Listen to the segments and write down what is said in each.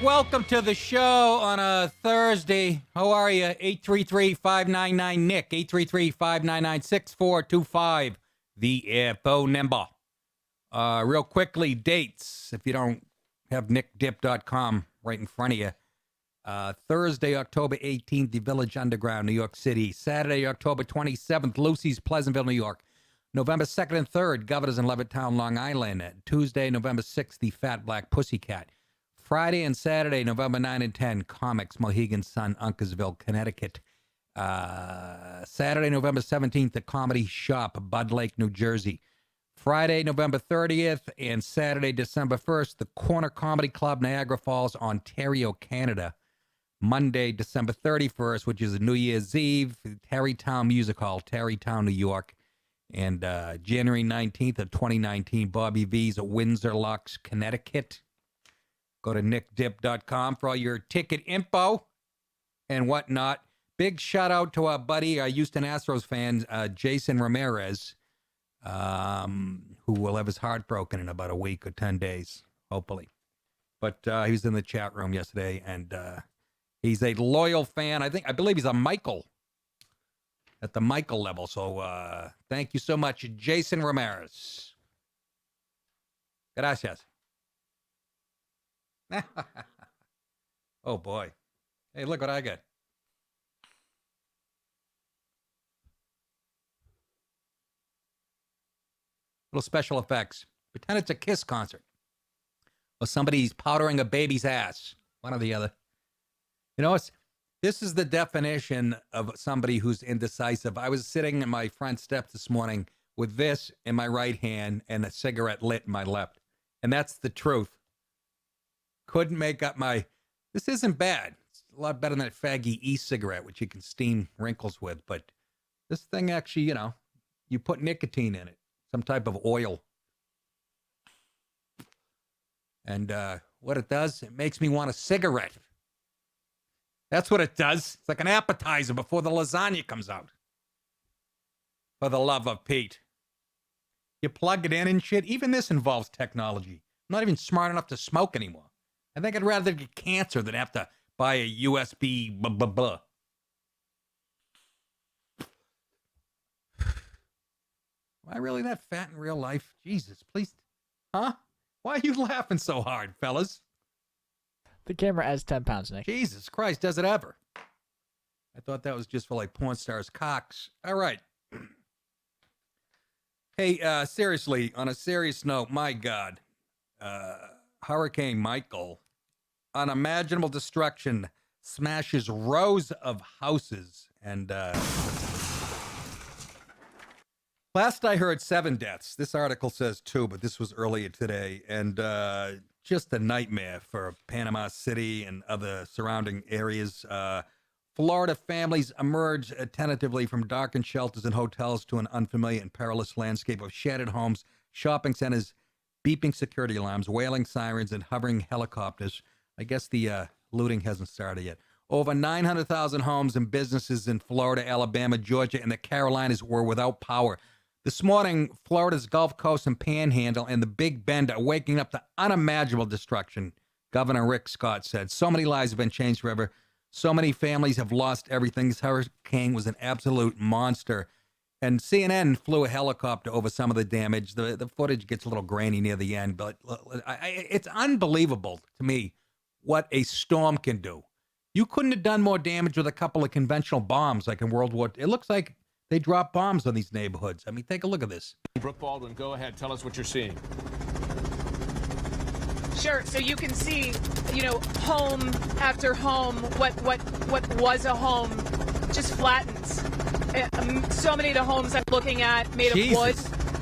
Welcome to the show on a Thursday. How are you? 833-599-NICK, 833-599-6425, the phone number. Real quickly, dates, if you don't have nickdip.com right in front of you. Thursday, October 18th, the Village Underground, New York City. Saturday, October 27th, Lucy's, Pleasantville, New York. November 2nd and 3rd, Governors in Levittown, Long Island. Tuesday, November 6th, the Fat Black Pussycat. Friday and Saturday, November 9 and 10, Comics, Mohegan Sun, Uncasville, Connecticut. Saturday, November 17th, the Comedy Shop, Bud Lake, New Jersey. Friday, November 30th, and Saturday, December 1st, the Corner Comedy Club, Niagara Falls, Ontario, Canada. Monday, December 31st, which is New Year's Eve, Tarrytown Music Hall, Tarrytown, New York. And January 19th of 2019, Bobby V's at Windsor Locks, Connecticut. Go to nickdip.com for all your ticket info and whatnot. Big shout out to our buddy, our Houston Astros fan, Jason Ramirez, who will have his heart broken in about a week or 10 days, hopefully. But he was in the chat room yesterday, and he's a loyal fan. I believe he's a Michael at the Michael level. So thank you so much, Jason Ramirez. Gracias. Oh, boy. Hey, look what I got. Little special effects. Pretend it's a Kiss concert. Or somebody's powdering a baby's ass. One or the other. You know, this is the definition of somebody who's indecisive. I was sitting in my front steps this morning with this in my right hand and a cigarette lit in my left. And that's the truth. Couldn't make up this isn't bad. It's a lot better than that faggy e-cigarette, which you can steam wrinkles with. But this thing actually, you put nicotine in it, some type of oil. And what it does, it makes me want a cigarette. That's what it does. It's like an appetizer before the lasagna comes out. For the love of Pete. You plug it in and shit. Even this involves technology. I'm not even smart enough to smoke anymore. I think I'd rather get cancer than have to buy a USB blah, blah, blah. Am I really that fat in real life? Jesus, please. Huh? Why are you laughing so hard, fellas? The camera adds 10 pounds, Nick. Jesus Christ, does it ever? I thought that was just for like porn stars' cocks. All right. Hey, seriously, on a serious note, my God, Hurricane Michael, unimaginable destruction, smashes rows of houses. And last I heard, 7 deaths. This article says 2, but this was earlier today. And just a nightmare for Panama City and other surrounding areas. Florida families emerge tentatively from darkened shelters and hotels to an unfamiliar and perilous landscape of shattered homes, shopping centers, beeping security alarms, wailing sirens, and hovering helicopters. I guess the looting hasn't started yet. Over 900,000 homes and businesses in Florida, Alabama, Georgia, and the Carolinas were without power. This morning, Florida's Gulf Coast and Panhandle and the Big Bend are waking up to unimaginable destruction, Governor Rick Scott said. So many lives have been changed forever. So many families have lost everything. This hurricane was an absolute monster. And CNN flew a helicopter over some of the damage. The footage gets a little grainy near the end, but it's unbelievable to me what a storm can do. You couldn't have done more damage with a couple of conventional bombs like in World War II. It looks like they dropped bombs on these neighborhoods. I mean, take a look at this. Brooke Baldwin, go ahead. Tell us what you're seeing. Sure. So you can see, home after home, what was a home just flattens. So many of the homes I'm looking at made of wood.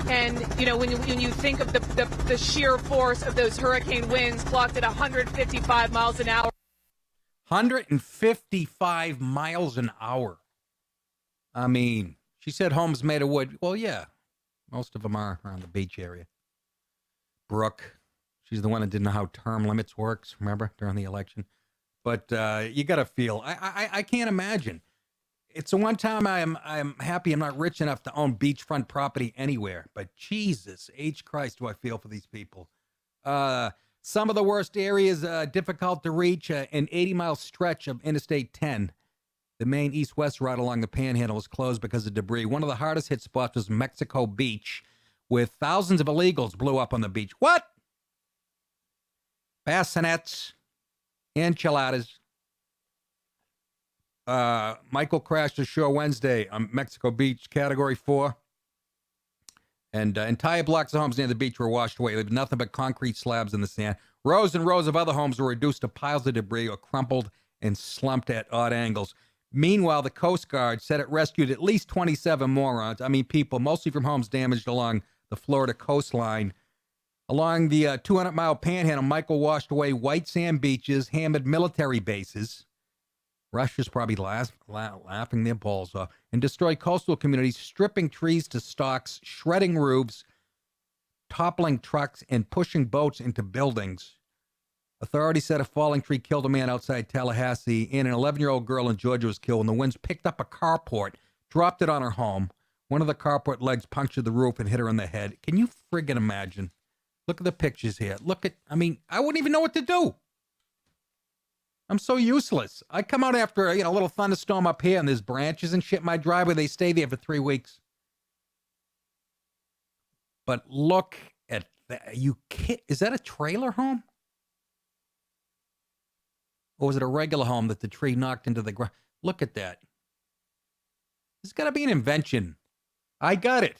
And, when you think of the sheer force of those hurricane winds clocked at 155 miles an hour. 155 miles an hour. I mean, she said homes made of wood. Well, yeah, most of them are around the beach area. Brooke, she's the one that didn't know how term limits works, remember, during the election. But you got to feel, I can't imagine. It's the one time I'm happy I'm not rich enough to own beachfront property anywhere. But Jesus H. Christ, do I feel for these people. Some of the worst areas difficult to reach. An 80-mile stretch of Interstate 10. The main east-west route along the Panhandle was closed because of debris. One of the hardest hit spots was Mexico Beach, with thousands of illegals blew up on the beach. What? Bassinets, enchiladas. Michael crashed ashore Wednesday on Mexico Beach, Category 4. And entire blocks of homes near the beach were washed away. There was nothing but concrete slabs in the sand. Rows and rows of other homes were reduced to piles of debris or crumpled and slumped at odd angles. Meanwhile, the Coast Guard said it rescued at least 27 morons. I mean, people, mostly from homes damaged along the Florida coastline. Along the 200-mile Panhandle, Michael washed away white sand beaches, hammered military bases. Russia's probably laughing their balls off. And destroyed coastal communities, stripping trees to stalks, shredding roofs, toppling trucks, and pushing boats into buildings. Authorities said a falling tree killed a man outside Tallahassee, and an 11-year-old girl in Georgia was killed when the winds picked up a carport, dropped it on her home. One of the carport legs punctured the roof and hit her in the head. Can you friggin' imagine? Look at the pictures here. I wouldn't even know what to do. I'm so useless. I come out after a little thunderstorm up here, and there's branches and shit in my driveway. They stay there for 3 weeks. But look at that. Is that a trailer home? Or was it a regular home that the tree knocked into the ground? Look at that. There's got to be an invention. I got it.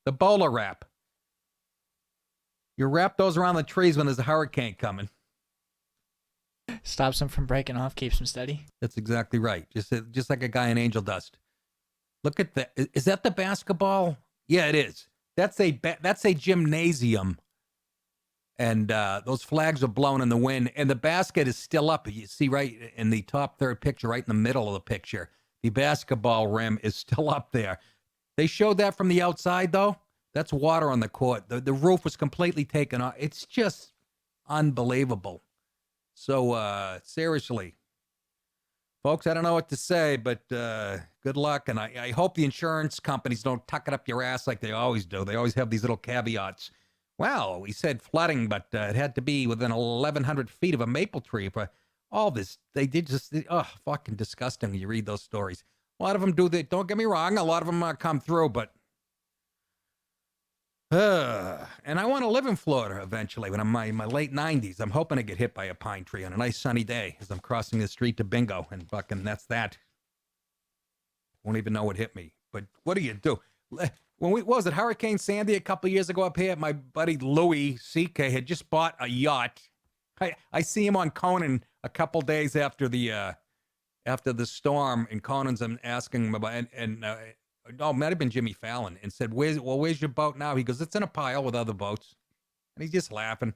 The bowler wrap. You wrap those around the trees when there's a hurricane coming. Stops them from breaking off, keeps them steady. That's exactly right. Just like a guy in angel dust. Look at that. Is that the basketball? Yeah, it is. That's a gymnasium. And those flags are blown in the wind, and the basket is still up. You see right in the top third picture, right in the middle of the picture, the basketball rim is still up there. They showed that from the outside, though. That's water on the court. The roof was completely taken off. It's just unbelievable. So, seriously, folks, I don't know what to say, but good luck. And I hope the insurance companies don't tuck it up your ass like they always do. They always have these little caveats. Well, we said flooding, but it had to be within 1,100 feet of a maple tree. But all this, they did fucking disgusting when you read those stories. A lot of them do that. Don't get me wrong. A lot of them come through, but and I want to live in Florida eventually when I'm in my late 90s. I'm hoping to get hit by a pine tree on a nice sunny day as I'm crossing the street to bingo, and fucking that's that. Won't even know what hit me. But what do you do? What was it, Hurricane Sandy a couple of years ago up here? My buddy Louis C.K. had just bought a yacht. I see him on Conan a couple days after the storm, and Conan's asking him about, it might have been Jimmy Fallon, and said, where's your boat now? He goes, it's in a pile with other boats. And he's just laughing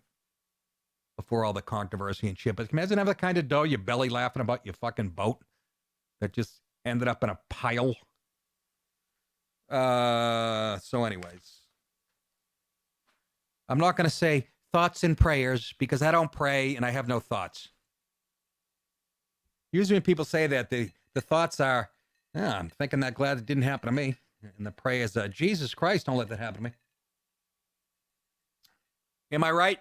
before all the controversy and shit. But imagine having the kind of dough, your belly laughing about your fucking boat that just ended up in a pile. So anyways, I'm not going to say thoughts and prayers because I don't pray and I have no thoughts. Usually when people say that, the thoughts are, I'm thinking that glad it didn't happen to me. And the prayers are, Jesus Christ, don't let that happen to me. Am I right?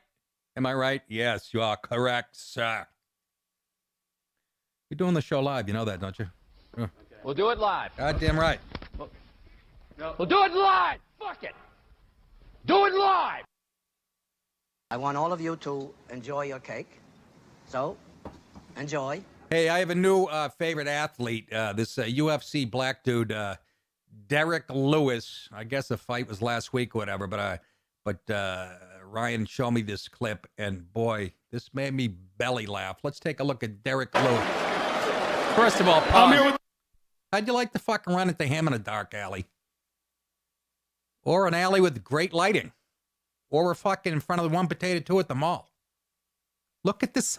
Am I right? Yes, you are correct, sir. You're doing the show live. You know that, don't you? Okay. We'll do it live. Goddamn right. We'll do it live. Fuck it. Do it live. I want all of you to enjoy your cake. So, enjoy. Hey, I have a new favorite athlete, this UFC black dude, Derek Lewis. I guess the fight was last week or whatever, but Ryan showed me this clip, and boy, this made me belly laugh. Let's take a look at Derek Lewis. First of all, Paul, how'd you like to fucking run into him in a dark alley? Or an alley with great lighting? Or we're fucking in front of the 1 Potato 2 at the mall? Look at this.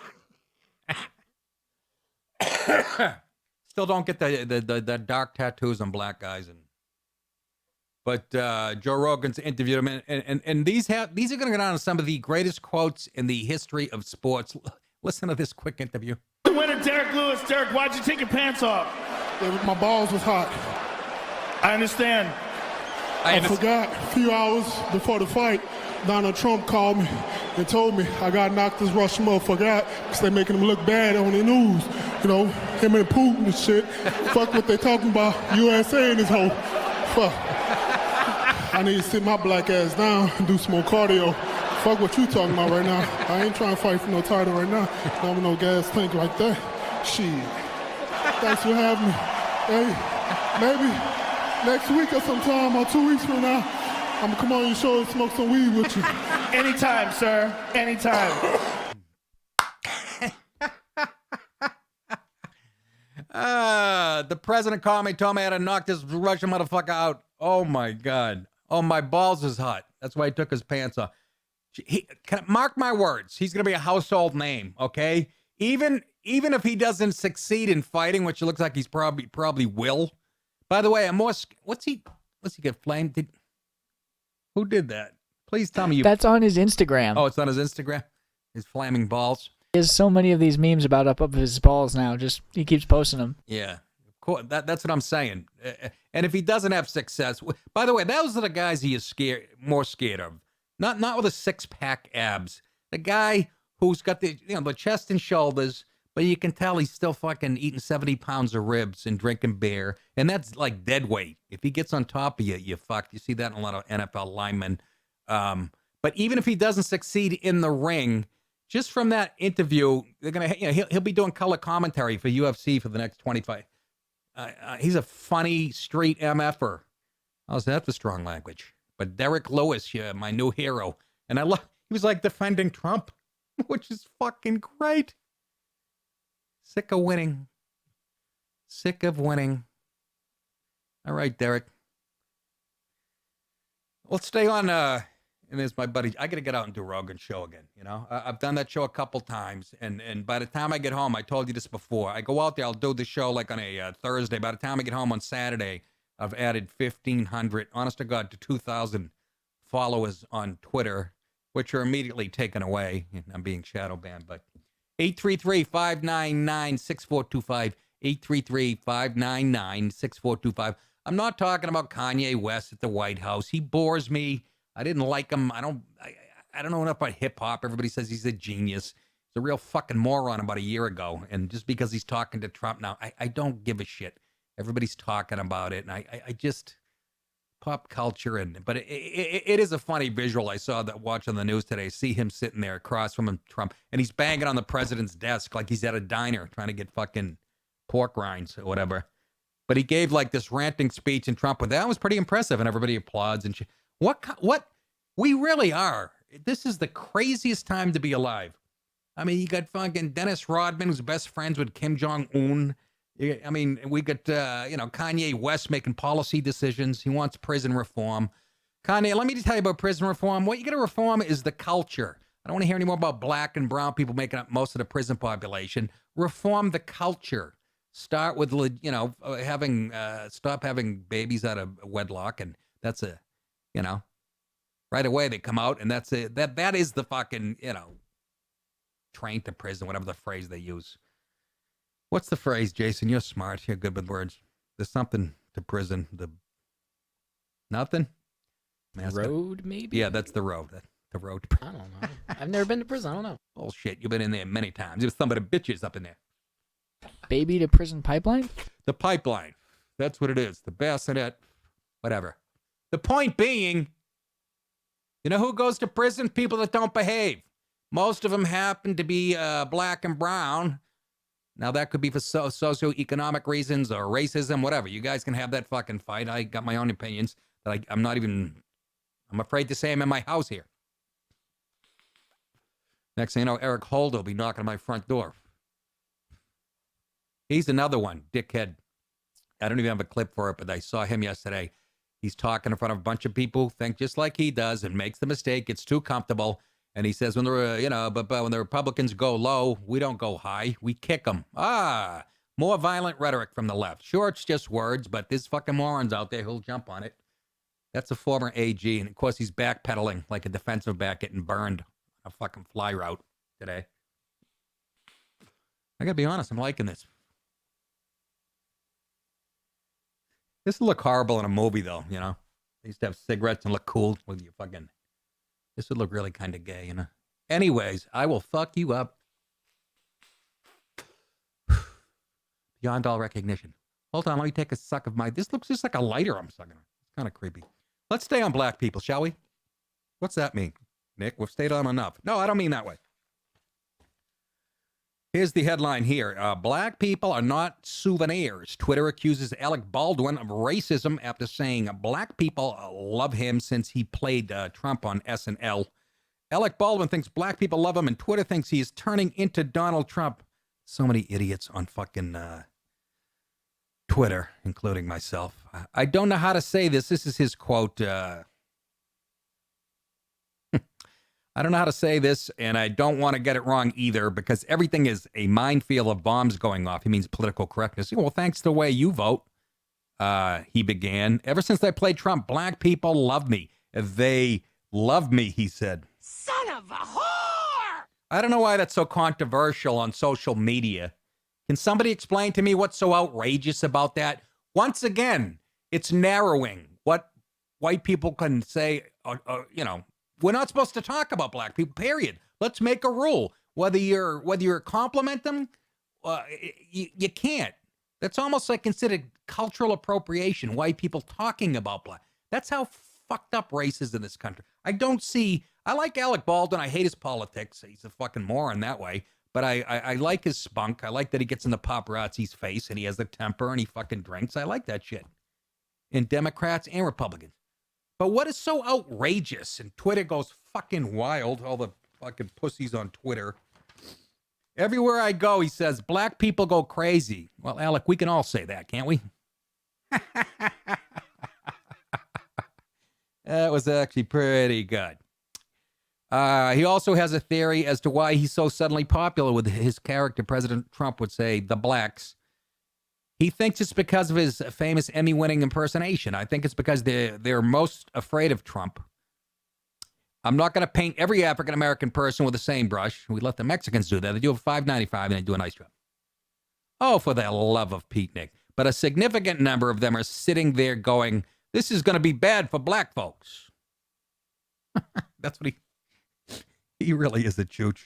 Still don't get the dark tattoos on black guys, but Joe Rogan's interviewed him, and these are going to go down to some of the greatest quotes in the history of sports. Listen to this quick interview. The winner, Derek Lewis. Derek, why'd you take your pants off? My balls was hot. I understand. I forgot a few hours before the fight, Donald Trump called me and told me I got to knock this Russian motherfucker out because they're making him look bad on the news. You know, him and Putin and shit. Fuck what they talking about. USA and this whole. Fuck. I need to sit my black ass down and do some more cardio. Fuck what you talking about right now. I ain't trying to fight for no title right now. Not with no gas tank like that. Shit. Thanks for having me. Hey, maybe next week or sometime or 2 weeks from now, I'm gonna come on your show and smoke some weed with you. Anytime, sir. Anytime. The president called me, told me I had to knock this Russian motherfucker out. Oh my God. Oh, my balls is hot. That's why he took his pants off. Mark my words. He's going to be a household name, okay? Even if he doesn't succeed in fighting, which it looks like he's probably will. By the way, what's he get flamed? Who did that? Please tell me That's on his Instagram. Oh, it's on his Instagram? His flaming balls? He has so many of these memes about up his balls now. Just he keeps posting them. Yeah. Cool. That's what I'm saying. And if he doesn't have success, by the way, those are the guys he is more scared of. Not with a six-pack abs. The guy who's got the chest and shoulders, but you can tell he's still fucking eating 70 pounds of ribs and drinking beer, and that's like dead weight. If he gets on top of you, you're fucked. You see that in a lot of NFL linemen. But even if he doesn't succeed in the ring, just from that interview, they're gonna, he'll be doing color commentary for UFC for the next 25. He's a funny street MFer. How's that for strong language? But Derek Lewis, my new hero. And he was like defending Trump, which is fucking great. Sick of winning. Sick of winning. All right, Derek. Let's stay on, and there's my buddy. I got to get out and do Rogan's show again, I've done that show a couple times, and by the time I get home, I told you this before, I go out there, I'll do the show like on a Thursday. By the time I get home on Saturday, I've added 1,500, honest to God, to 2,000 followers on Twitter, which are immediately taken away. I'm being shadow banned, but 833-599-6425, 833-599-6425. I'm not talking about Kanye West at the White House. He bores me. I didn't like him. I don't know enough about hip hop. Everybody says he's a genius. He's a real fucking moron about a year ago. And just because he's talking to Trump now, I don't give a shit. Everybody's talking about it, and I just pop culture, but it is a funny visual. I saw that watching the news today. See him sitting there across from him, Trump, and he's banging on the president's desk like he's at a diner trying to get fucking pork rinds or whatever. But he gave like this ranting speech, and Trump, that was pretty impressive, and everybody applauds and shit. What we really are. This is the craziest time to be alive. I mean, you got fucking Dennis Rodman, who's best friends with Kim Jong-un. I mean, we got, Kanye West making policy decisions. He wants prison reform. Kanye, let me just tell you about prison reform. What you got to reform is the culture. I don't want to hear any more about black and brown people making up most of the prison population. Reform the culture. Start with, stop having babies out of wedlock. And that's right away they come out. And that's it. That is the fucking, train to prison, whatever the phrase they use. What's the phrase, Jason? You're smart. You're good with words. There's something to prison. Nothing? Road, maybe? Yeah, that's the road. The road. I don't know. I've never been to prison. I don't know. Bullshit. You've been in there many times. There's some of the bitches up in there. Baby to prison pipeline? The pipeline. That's what it is. The bassinet. Whatever. The point being, you know who goes to prison? People that don't behave. Most of them happen to be black and brown. Now, that could be for socioeconomic reasons or racism, whatever. You guys can have that fucking fight. I got my own opinions that I'm afraid to say I'm in my house here. Next thing you know, Eric Holder will be knocking on my front door. He's another one, dickhead. I don't even have a clip for it, but I saw him yesterday. He's talking in front of a bunch of people, think just like he does, and makes the mistake. It's too comfortable. And he says, when the Republicans go low, we don't go high. We kick them. More violent rhetoric from the left. Sure, it's just words, but there's fucking morons out there who'll jump on it. That's a former AG. And, of course, he's backpedaling like a defensive back getting burned on a fucking fly route today. I got to be honest. I'm liking this. This will look horrible in a movie, though, They used to have cigarettes and look cool with your fucking. This would look really kind of gay, you know. Anyways, I will fuck you up beyond all recognition. Hold on, let me take a suck of my. This looks just like a lighter I'm sucking on. It's kind of creepy. Let's stay on black people, shall we? What's that mean, Nick? We've stayed on enough. No, I don't mean that way. Here's the headline here. Black people are not souvenirs. Twitter accuses Alec Baldwin of racism after saying black people love him since he played Trump on SNL. Alec Baldwin thinks black people love him, and Twitter thinks he is turning into Donald Trump. So many idiots on fucking Twitter, including myself. I don't know how to say this. This is his quote. I don't know how to say this, and I don't want to get it wrong either, because everything is a minefield of bombs going off. He means political correctness. Well, thanks to the way you vote, he began. Ever since I played Trump, black people love me. They love me, he said. Son of a whore! I don't know why that's so controversial on social media. Can somebody explain to me what's so outrageous about that? Once again, it's narrowing what white people can say, you know. We're not supposed to talk about black people, period. Let's make a rule. Whether you're compliment them, you can't. That's almost like considered cultural appropriation, white people talking about black. That's how fucked up race is in this country. I like Alec Baldwin. I hate his politics. He's a fucking moron that way. But I like his spunk. I like that he gets in the paparazzi's face and he has the temper and he fucking drinks. I like that shit. In Democrats and Republicans. But what is so outrageous? And Twitter goes fucking wild. All the fucking pussies on Twitter. Everywhere I go, he says, black people go crazy. Well, Alec, we can all say that, can't we? That was actually pretty good. He also has a theory as to why he's so suddenly popular with his character. President Trump would say, the blacks. He thinks it's because of his famous Emmy-winning impersonation. I think it's because they're most afraid of Trump. I'm not going to paint every African-American person with the same brush. We let the Mexicans do that. They do a $5.95 and they do a nice job. Oh, for the love of Pete, Nick. But a significant number of them are sitting there going, this is going to be bad for black folks. That's what he really is a chooch.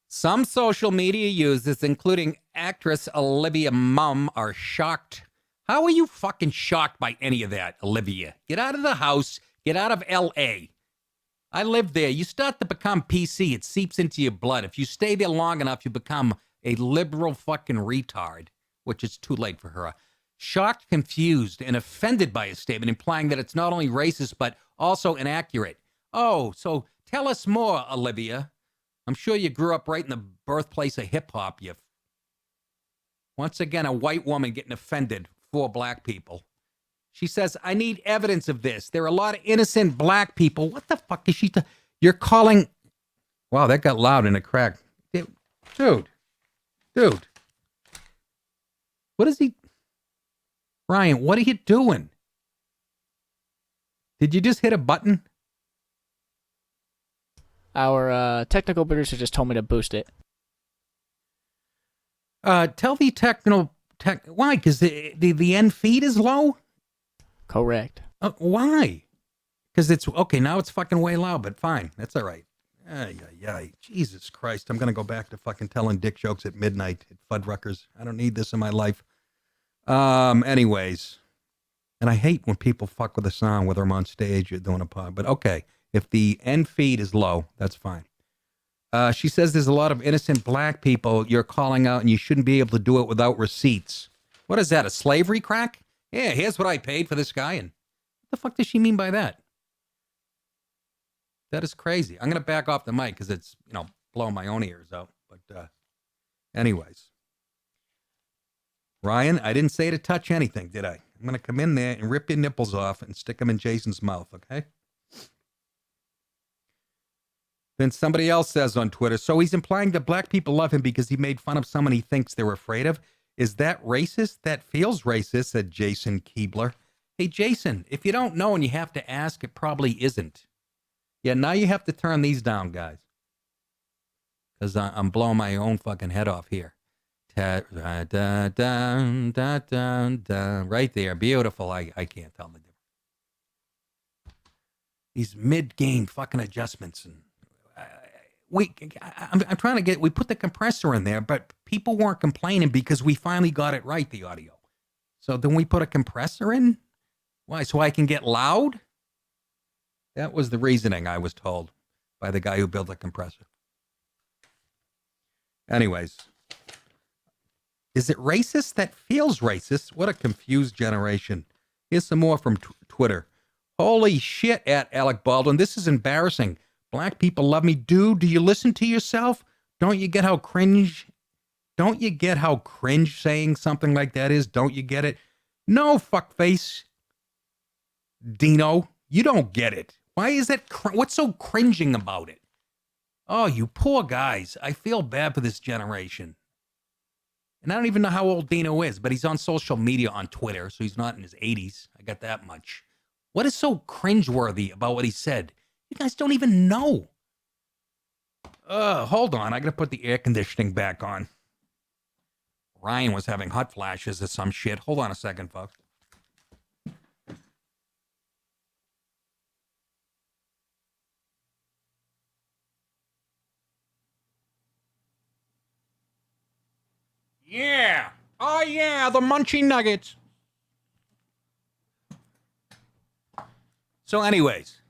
Some social media users, including actress Olivia Munn, are shocked. How are you fucking shocked by any of that, Olivia? Get out of the house. Get out of L.A. I live there. You start to become PC. It seeps into your blood. If you stay there long enough, you become a liberal fucking retard, which is too late for her. Shocked, confused, and offended by his statement, implying that it's not only racist, but also inaccurate. Oh, so tell us more, Olivia. I'm sure you grew up right in the birthplace of hip-hop. Once again, a white woman getting offended for black people. She says, I need evidence of this. There are a lot of innocent black people. What the fuck is she? You're calling. Wow, that got loud in a crack. Dude. What is he? Ryan, what are you doing? Did you just hit a button? Our technical producer just told me to boost it. Tell the why? Because the end feed is low? Correct. Why? Because it's, okay, now it's fucking way loud, but fine. That's all right. Jesus Christ. I'm going to go back to fucking telling dick jokes at midnight at Fuddruckers. I don't need this in my life. Anyways. And I hate when people fuck with a sound, whether I'm on stage or doing a pod. But okay, if the end feed is low, that's fine. She says there's a lot of innocent black people you're calling out and you shouldn't be able to do it without receipts. What is that, a slavery crack? Yeah, here's what I paid for this guy. And what the fuck does she mean by that? That is crazy. I'm going to back off the mic because it's, blowing my own ears out. But anyways. Ryan, I didn't say to touch anything, did I? I'm going to come in there and rip your nipples off and stick them in Jason's mouth, okay? Then somebody else says on Twitter, so he's implying that black people love him because he made fun of someone he thinks they're afraid of. Is that racist? That feels racist, said Jason Keebler. Hey, Jason, if you don't know and you have to ask, it probably isn't. Yeah, now you have to turn these down, guys. Because I'm blowing my own fucking head off here. Right there. Beautiful. I can't tell the difference. These mid-gain fucking adjustments. And I'm trying to get, we put the compressor in there, but people weren't complaining because we finally got it right, the audio. So then we put a compressor in? Why? So I can get loud? That was the reasoning I was told by the guy who built the compressor. Anyways. Is it racist? That feels racist. What a confused generation. Here's some more from Twitter. Holy shit at Alec Baldwin. This is embarrassing. Black people love me. Dude, do you listen to yourself? Don't you get how cringe saying something like that is? Don't you get it? No, fuckface. Dino, you don't get it. Why is that? What's so cringing about it? Oh, you poor guys. I feel bad for this generation. And I don't even know how old Dino is, but he's on social media on Twitter, so he's not in his 80s. I got that much. What is so cringeworthy about what he said? You guys don't even know. Hold on. I got to put the air conditioning back on. Ryan was having hot flashes or some shit. Hold on a second, folks. Yeah. Oh, yeah, the munchy nuggets. So anyways,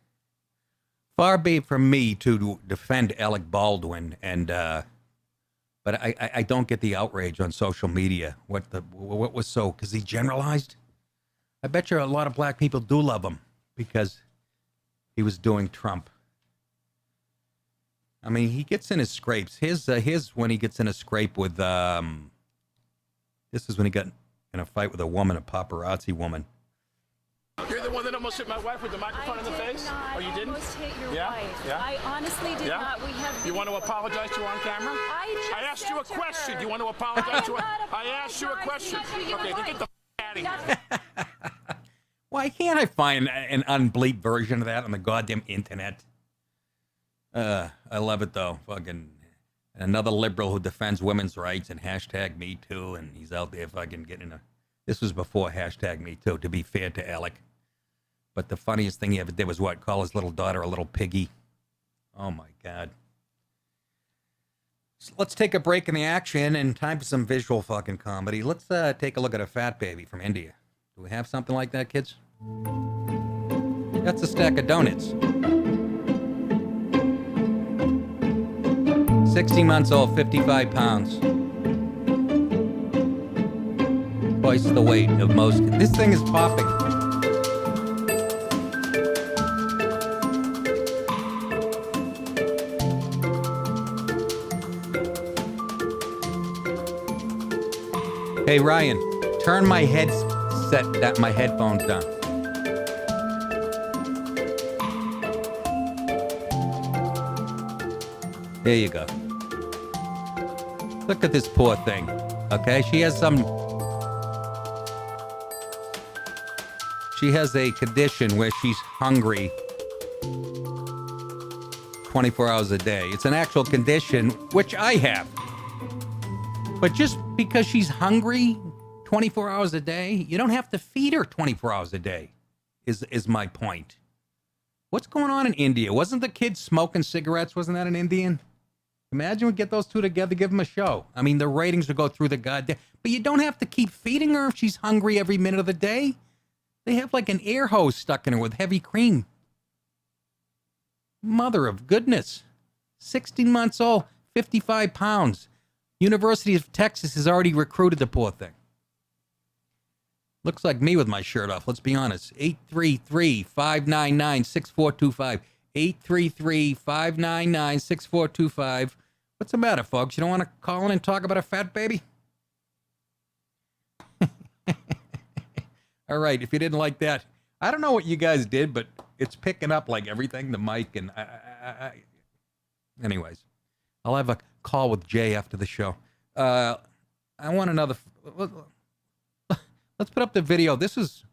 far be it from me to defend Alec Baldwin, and but I don't get the outrage on social media. What was so, because he generalized? I bet you a lot of black people do love him because he was doing Trump. I mean, he gets in his scrapes. Here's when he gets in a scrape with this is when he got in a fight with a woman, a paparazzi woman. You're the one that almost hit my wife with the microphone in the face? Oh, you didn't? I almost hit your Yeah? wife. Yeah? I honestly did not. We have. You want to apologize to her on camera? I asked you a question. Do you want to apologize to her? I asked you a question. Okay, then get the out of here. Why can't I find an unbleeped version of that on the goddamn internet? I love it, though. Fucking another liberal who defends women's rights and hashtag Me Too, and he's out there fucking getting a... This was before hashtag Me Too, to be fair to Alec. But the funniest thing he ever did was what? Call his little daughter a little piggy. Oh, my God. So let's take a break in the action and time for some visual fucking comedy. Let's take a look at a fat baby from India. Do we have something like that, kids? That's a stack of donuts. 60 months old, 55 pounds. Twice the weight of most. This thing is popping. Hey Ryan, turn my my headphones down. There you go. Look at this poor thing. Okay, she has a condition where she's hungry 24 hours a day. It's an actual condition, which I have. But just because she's hungry 24 hours a day, you don't have to feed her 24 hours a day, is my point. What's going on in India? Wasn't the kid smoking cigarettes? Wasn't that an Indian? Imagine we get those two together, give them a show. I mean, the ratings will go through the goddamn... But you don't have to keep feeding her if she's hungry every minute of the day. They have like an air hose stuck in her with heavy cream. Mother of goodness. 16 months old, 55 pounds. University of Texas has already recruited the poor thing. Looks like me with my shirt off, let's be honest. 833-599-6425. 833-599-6425. What's the matter, folks? You don't want to call in and talk about a fat baby? All right, if you didn't like that, I don't know what you guys did, but it's picking up like everything, the mic, and anyways, I'll have a call with Jay after the show. I want another... Let's put up the video. This is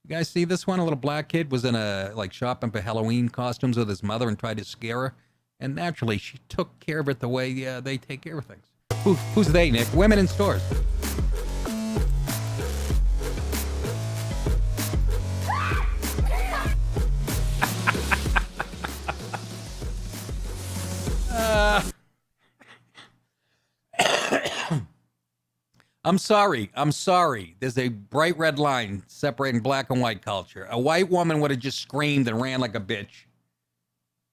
You guys see this one? A little black kid was in a shopping for Halloween costumes with his mother and tried to scare her. And naturally, she took care of it the way they take care of things. Who's they, Nick? Women in stores. I'm sorry. There's a bright red line separating black and white culture. A white woman would have just screamed and ran like a bitch.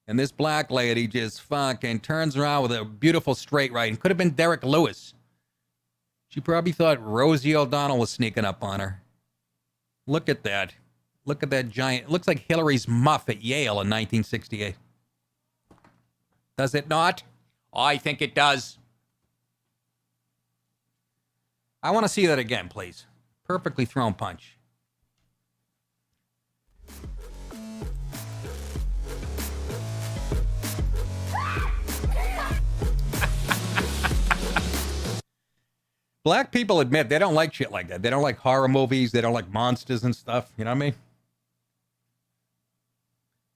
And this black lady just fucking turns around with a beautiful straight right. And could have been Derek Lewis. She probably thought Rosie O'Donnell was sneaking up on her. Look at that. Look at that giant. It looks like Hillary's muff at Yale in 1968. Does it not? I think it does. I want to see that again, please. Perfectly thrown punch. Black people admit they don't like shit like that. They don't like horror movies. They don't like monsters and stuff. You know what I mean?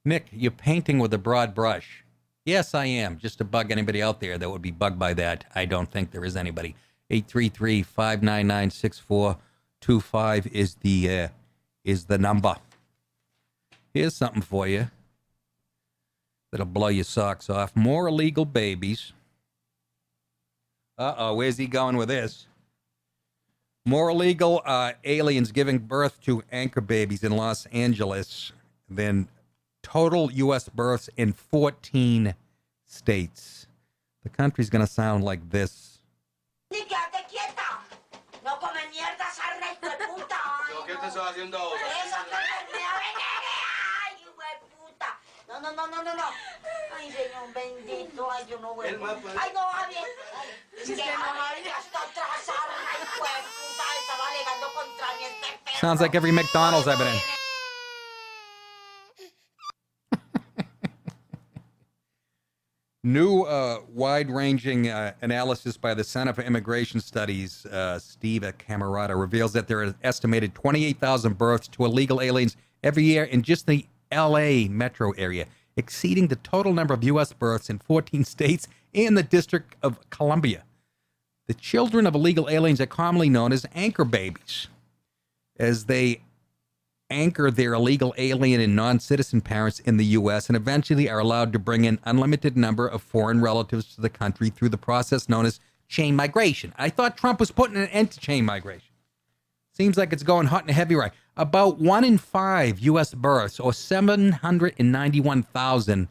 Nick, you're painting with a broad brush. Yes, I am. Just to bug anybody out there that would be bugged by that. I don't think there is anybody. 833-599-6425 is the number. Here's something for you that'll blow your socks off. More illegal babies. Uh-oh, where's he going with this? More illegal aliens giving birth to anchor babies in Los Angeles than total U.S. births in 14 states. The country's going to sound like this. Sounds like every McDonald's I've been in. New wide-ranging analysis by the Center for Immigration Studies, Steve Camarata, reveals that there are an estimated 28,000 births to illegal aliens every year in just the L.A. metro area, exceeding the total number of U.S. births in 14 states and the District of Columbia. The children of illegal aliens are commonly known as anchor babies, as they anchor their illegal alien and non-citizen parents in the U.S. and eventually are allowed to bring in unlimited number of foreign relatives to the country through the process known as chain migration. I thought Trump was putting an end to chain migration. Seems like it's going hot and heavy right. About 1 in 5 U.S. births, or 791,000,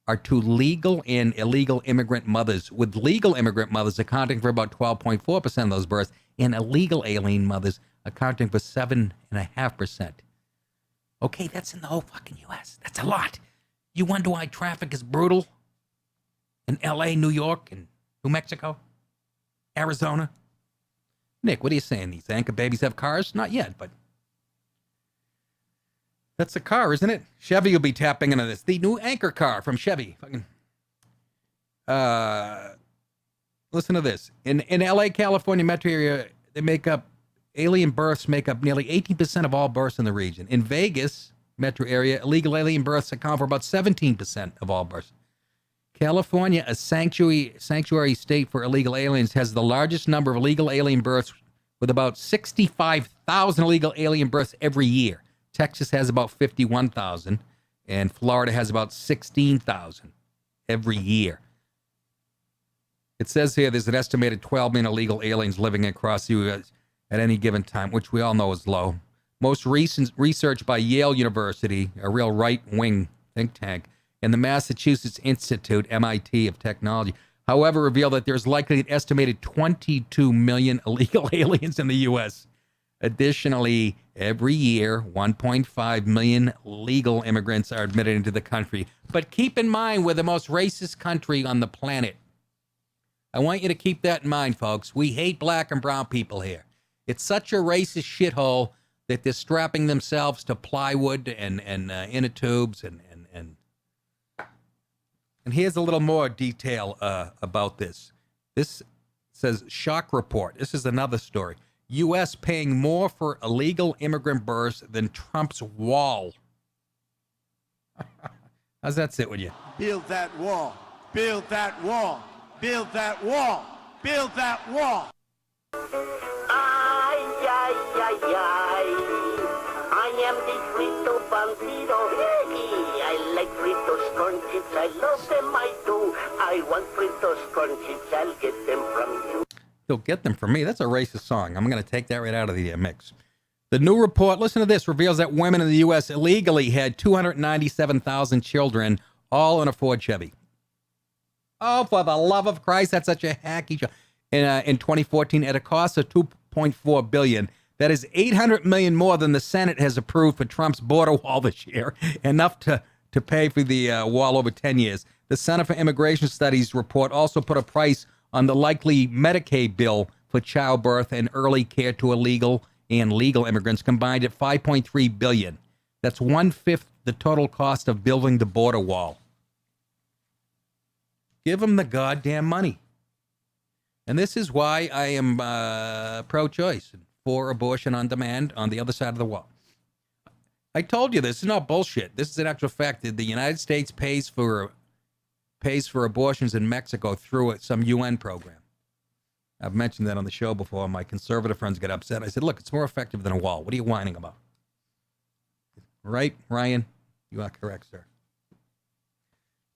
are to legal and illegal immigrant mothers, with legal immigrant mothers accounting for about 12.4% of those births and illegal alien mothers accounting for 7.5%. Okay, that's in the whole fucking U.S. That's a lot. You wonder why traffic is brutal in L.A., New York, and New Mexico, Arizona? Nick, what are you saying? These anchor babies have cars? Not yet, but that's a car, isn't it? Chevy will be tapping into this. The new anchor car from Chevy. Fucking. Listen to this. In L.A., California metro area, alien births make up nearly 18% of all births in the region. In Vegas metro area, illegal alien births account for about 17% of all births. California, a sanctuary state for illegal aliens, has the largest number of illegal alien births with about 65,000 illegal alien births every year. Texas has about 51,000, and Florida has about 16,000 every year. It says here there's an estimated 12 million illegal aliens living across the U.S. at any given time, which we all know is low. Most recent research by Yale University, a real right-wing think tank, and the Massachusetts Institute, MIT, of Technology, however, revealed that there's likely an estimated 22 million illegal aliens in the U.S. Additionally, every year, 1.5 million legal immigrants are admitted into the country. But keep in mind, we're the most racist country on the planet. I want you to keep that in mind, folks. We hate black and brown people here. It's such a racist shithole that they're strapping themselves to plywood and inner tubes. And here's a little more detail about this. This says, shock report. This is another story. U.S. paying more for illegal immigrant births than Trump's wall. How's that sit with you? Build that wall. Build that wall. Build that wall. Build that wall. Ay, ay, ay, ay. I am the frito bandito. I like fritos corn chips. I love them, I do. I want fritos corn chips. I'll get them from you. He'll get them from me. That's a racist song. I'm going to take that right out of the mix. The new report, listen to this, reveals that women in the U.S. illegally had 297,000 children, all in a Ford Chevy. Oh, for the love of Christ, that's such a hacky job. In 2014, at a cost of $2.4 billion, that is $800 million more than the Senate has approved for Trump's border wall this year, enough to pay for the wall over 10 years. The Center for Immigration Studies report also put a price on the likely Medicaid bill for childbirth and early care to illegal and legal immigrants, combined at $5.3 billion. That's 1/5 the total cost of building the border wall. Give them the goddamn money. And this is why I am pro-choice, for abortion on demand on the other side of the wall. I told you this is not bullshit. This is an actual fact that the United States pays for abortions in Mexico through some UN program. I've mentioned that on the show before. My conservative friends get upset. I said, look, it's more effective than a wall. What are you whining about? Right, Ryan? You are correct, sir.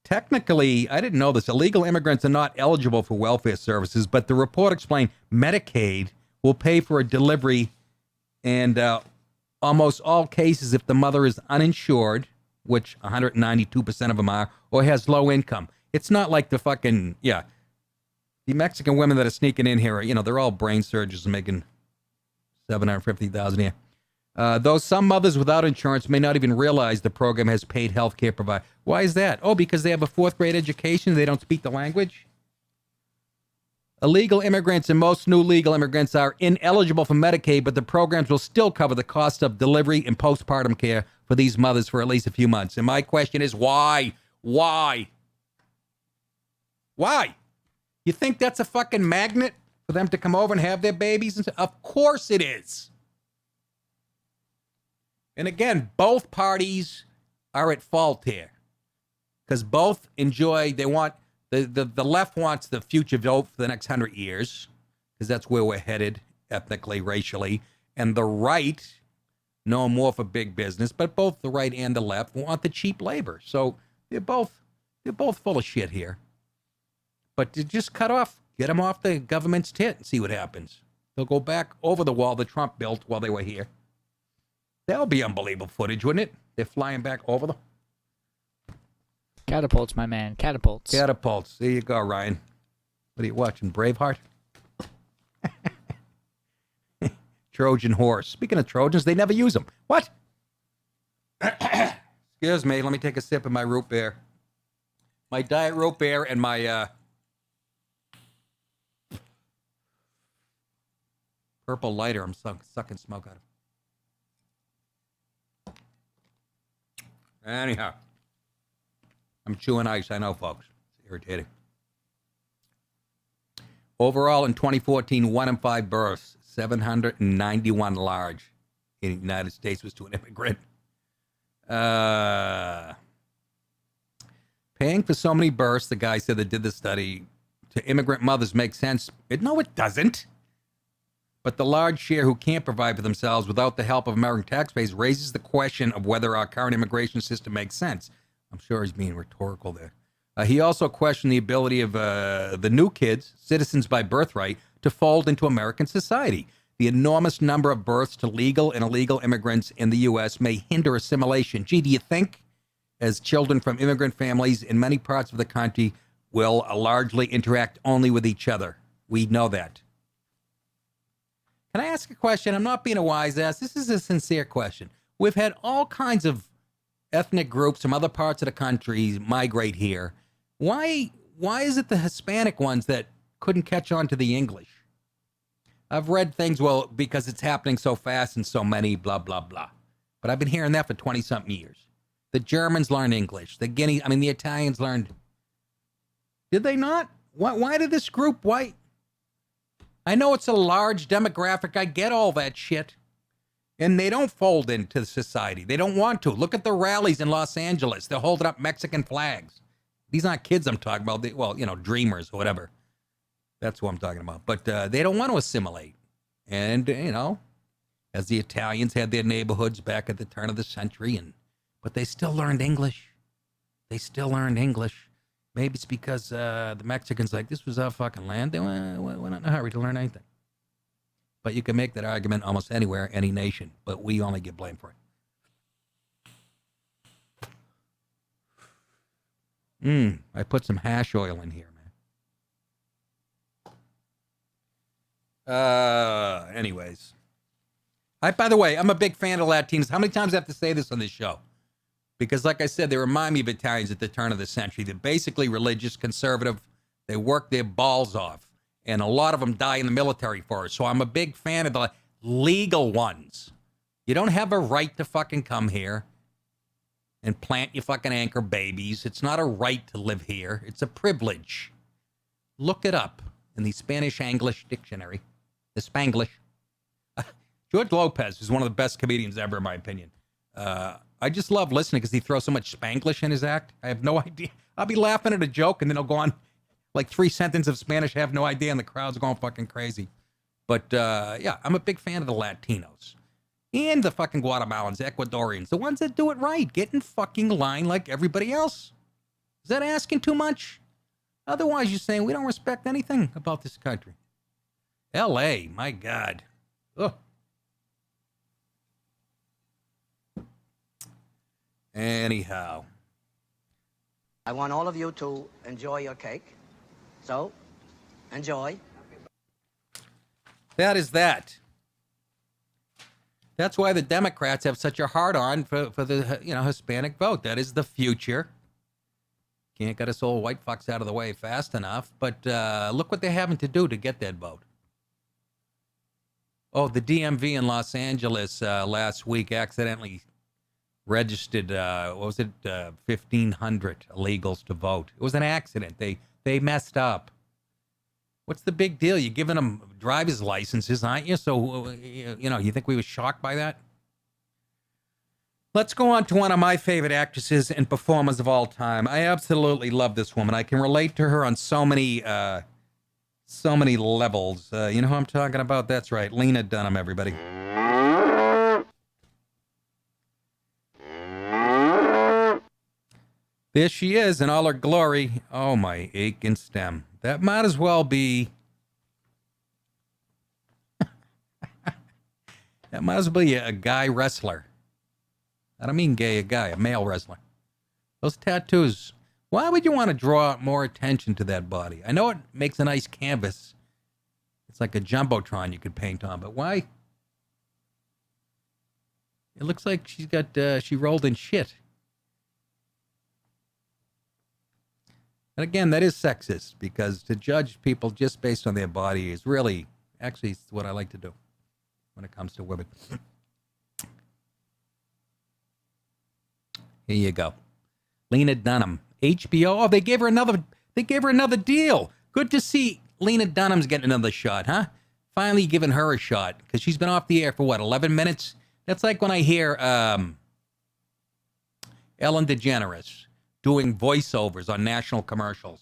Technically, I didn't know this, illegal immigrants are not eligible for welfare services, but the report explained Medicaid will pay for a delivery and almost all cases if the mother is uninsured, which 192% of them are, or has low income. It's not like the fucking, the Mexican women that are sneaking in here, they're all brain surgeons making $750,000 a year. Though some mothers without insurance may not even realize the program has paid health care providers. Why is that? Oh, because they have a 4th grade education, they don't speak the language? Illegal immigrants and most new legal immigrants are ineligible for Medicaid, but the programs will still cover the cost of delivery and postpartum care for these mothers for at least a few months. And my question is, why? Why? Why? You think that's a fucking magnet for them to come over and have their babies? Of course it is. And again, both parties are at fault here. Because both enjoy, they want, the left wants the future vote for the next 100 years, because that's where we're headed ethnically, racially. And the right, no more for big business, but both the right and the left want the cheap labor. So they're both full of shit here. But to just get them off the government's tit and see what happens. They'll go back over the wall that Trump built while they were here. That'll be unbelievable footage, wouldn't it? They're flying back over the... Catapults, my man. Catapults. Catapults. There you go, Ryan. What are you watching, Braveheart? Trojan horse. Speaking of Trojans, they never use them. What? Excuse me. Let me take a sip of my root beer. My diet root beer and my purple lighter I'm sucking smoke out of. Anyhow. I'm chewing ice, I know, folks. It's irritating. Overall, in 2014, 1 in 5 births, 791 large in the United States was to an immigrant. Paying for so many births, the guy said that did the study, to immigrant mothers makes sense. No, it doesn't. But the large share who can't provide for themselves without the help of American taxpayers raises the question of whether our current immigration system makes sense. I'm sure he's being rhetorical there. He also questioned the ability of the new kids, citizens by birthright, to fold into American society. The enormous number of births to legal and illegal immigrants in the U.S. may hinder assimilation. Gee, do you think, as children from immigrant families in many parts of the country will largely interact only with each other? We know that. Can I ask a question? I'm not being a wise ass. This is a sincere question. We've had all kinds of ethnic groups from other parts of the country migrate here. Why is it the Hispanic ones that couldn't catch on to the English? I've read things, well, because it's happening so fast and so many, blah, blah, blah. But I've been hearing that for 20-something years. The Germans learned English. The Italians learned. Did they not? Why did this group, why? I know it's a large demographic. I get all that shit. And they don't fold into society. They don't want to. Look at the rallies in Los Angeles. They're holding up Mexican flags. These aren't kids I'm talking about. Dreamers or whatever. That's what I'm talking about. But they don't want to assimilate. And, as the Italians had their neighborhoods back at the turn of the century, but they still learned English. Maybe it's because the Mexicans this was our fucking land. We're not in a hurry to learn anything. But you can make that argument almost anywhere, any nation. But we only get blamed for it. I put some hash oil in here, man. Anyways. By the way, I'm a big fan of Latinos. How many times do I have to say this on this show? Because like I said, they remind me of Italians at the turn of the century. They're basically religious, conservative. They work their balls off. And a lot of them die in the military for us. So I'm a big fan of the legal ones. You don't have a right to fucking come here and plant your fucking anchor babies. It's not a right to live here. It's a privilege. Look it up in the Spanish-English dictionary. The Spanglish. George Lopez is one of the best comedians ever, in my opinion. I just love listening because he throws so much Spanglish in his act. I have no idea. I'll be laughing at a joke and then he'll go on like 3 sentences of Spanish, I have no idea, and the crowd's going fucking crazy. But, yeah, I'm a big fan of the Latinos. And the fucking Guatemalans, Ecuadorians, the ones that do it right. Get in fucking line like everybody else. Is that asking too much? Otherwise, you're saying we don't respect anything about this country. L.A., my God. Ugh. Anyhow. I want all of you to enjoy your cake. So, enjoy. That is that. That's why the Democrats have such a hard-on for the Hispanic vote. That is the future. Can't get us old white fucks out of the way fast enough. But look what they're having to do to get that vote. Oh, the DMV in Los Angeles last week accidentally registered, 1,500 illegals to vote. It was an accident. They messed up. What's the big deal? You're giving them driver's licenses, aren't you? So, you think we were shocked by that? Let's go on to one of my favorite actresses and performers of all time. I absolutely love this woman. I can relate to her on so many levels. You know who I'm talking about? That's right. Lena Dunham, everybody. There she is in all her glory. Oh, my aching stem. That might as well be... that might as well be a guy wrestler. I don't mean gay, a male wrestler. Those tattoos. Why would you want to draw more attention to that body? I know it makes a nice canvas. It's like a Jumbotron you could paint on, but why? It looks like she rolled in shit. And again, that is sexist, because to judge people just based on their body is really, actually, what I like to do when it comes to women. Here you go. Lena Dunham, HBO. Oh, they gave her another deal. Good to see Lena Dunham's getting another shot, huh? Finally giving her a shot, because she's been off the air for 11 minutes? That's like when I hear Ellen DeGeneres doing voiceovers on national commercials.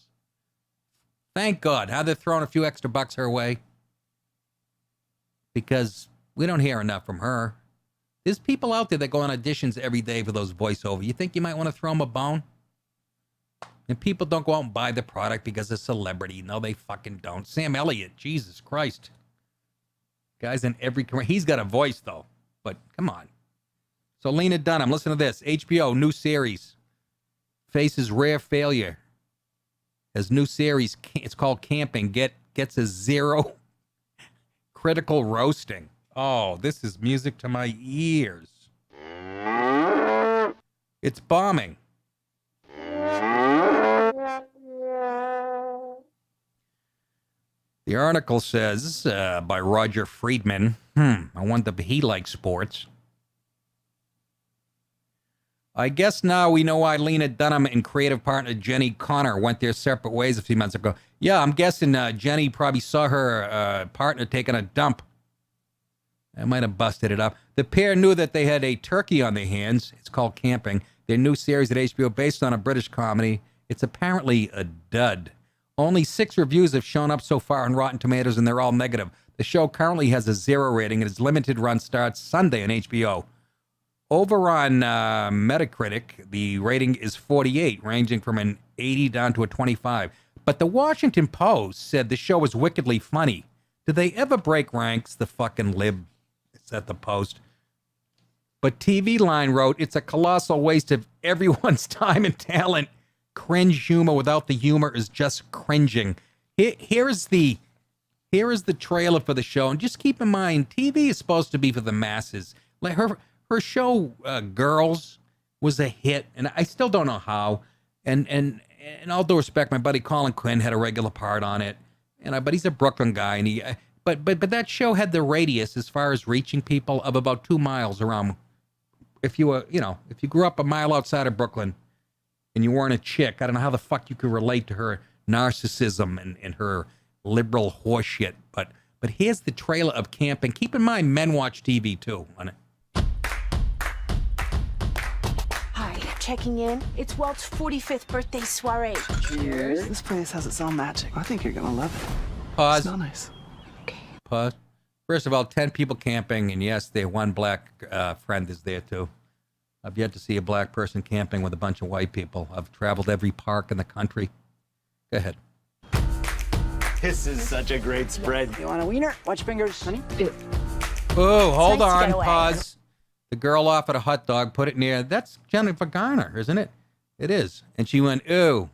Thank God. How they're throwing a few extra bucks her way. Because we don't hear enough from her. There's people out there that go on auditions every day for those voiceovers. You think you might want to throw them a bone? And people don't go out and buy the product because of celebrity. No, they fucking don't. Sam Elliott, Jesus Christ. Guy's in every career. He's got a voice, though. But come on. So Lena Dunham, listen to this. HBO, new series. Faces rare failure. His new series, it's called Camping, gets a 0 critical roasting. Oh, this is music to my ears. It's bombing. The article says, by Roger Friedman, I wonder if he likes sports. I guess now we know why Lena Dunham and creative partner Jenny Connor went their separate ways a few months ago. Yeah, I'm guessing Jenny probably saw her partner taking a dump. I might have busted it up. The pair knew that they had a turkey on their hands. It's called Camping. Their new series at HBO based on a British comedy. It's apparently a dud. Only 6 reviews have shown up so far on Rotten Tomatoes, and they're all negative. The show currently has a 0 rating, and its limited run starts Sunday on HBO. Over on Metacritic, the rating is 48, ranging from an 80 down to a 25. But the Washington Post said the show was wickedly funny. Did they ever break ranks, the fucking lib? It's at the Post. But TV Line wrote, it's a colossal waste of everyone's time and talent. Cringe humor without the humor is just cringing. Here is the trailer for the show. And just keep in mind, TV is supposed to be for the masses. Like her show, Girls, was a hit. And I still don't know how. And all due respect, my buddy Colin Quinn had a regular part on it. But he's a Brooklyn guy. And but that show had the radius as far as reaching people of about 2 miles around. If you were, if you grew up a mile outside of Brooklyn and you weren't a chick, I don't know how the fuck you could relate to her narcissism and her liberal horseshit. But here's the trailer of Camping. Keep in mind, men watch TV too on it. Hi, checking in. It's Walt's 45th birthday soiree. Cheers. This place has its own magic. I think you're gonna love it. Pause. Smell nice. Okay. Pause. First of all, 10 people camping, and yes, their one black friend is there too. I've yet to see a black person camping with a bunch of white people. I've traveled every park in the country. Go ahead. This is such a great spread. You want a wiener? Watch your fingers, honey. Oh, hold nice to on. get away. Pause. The girl offered a hot dog, put it near. That's Jennifer Garner, isn't it? It is. And she went, ooh.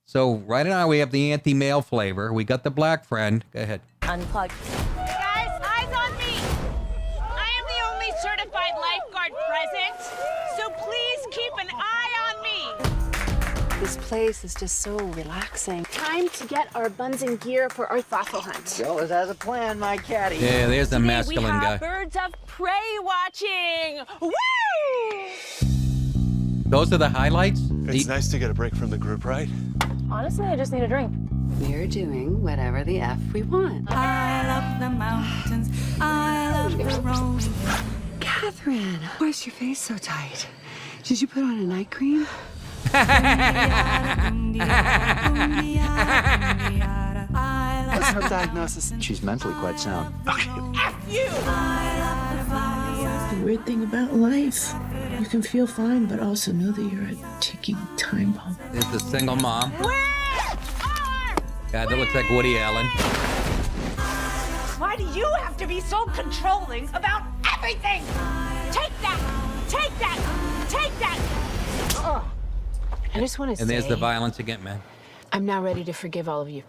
So right now we have the anti-male flavor. We got the black friend. Go ahead. Unplug. Guys, eyes on me. I am the only certified lifeguard present, so please keep an eye on me. This place is just so relaxing. Time to get our buns and gear for our thoughtful hunt. Go as a plan, my caddy. Yeah, there's the Today masculine we guy. have birds of prey watching. Woo! Those are the highlights? It's nice to get a break from the group, right? Honestly, I just need a drink. We're doing whatever the F we want. I love the mountains. I love the road. Catherine, why's your face so tight? Did you put on a night cream? What's her diagnosis? She's mentally quite sound. F you! The weird thing about life, you can feel fine, but also know that you're a ticking time bomb. There's the single mom. Where are? God, that looks like Woody Allen. Why do you have to be so controlling about everything? Take that! Take that! Take that! I just want to say, And there's the violence again, man. I'm now ready to forgive all of you.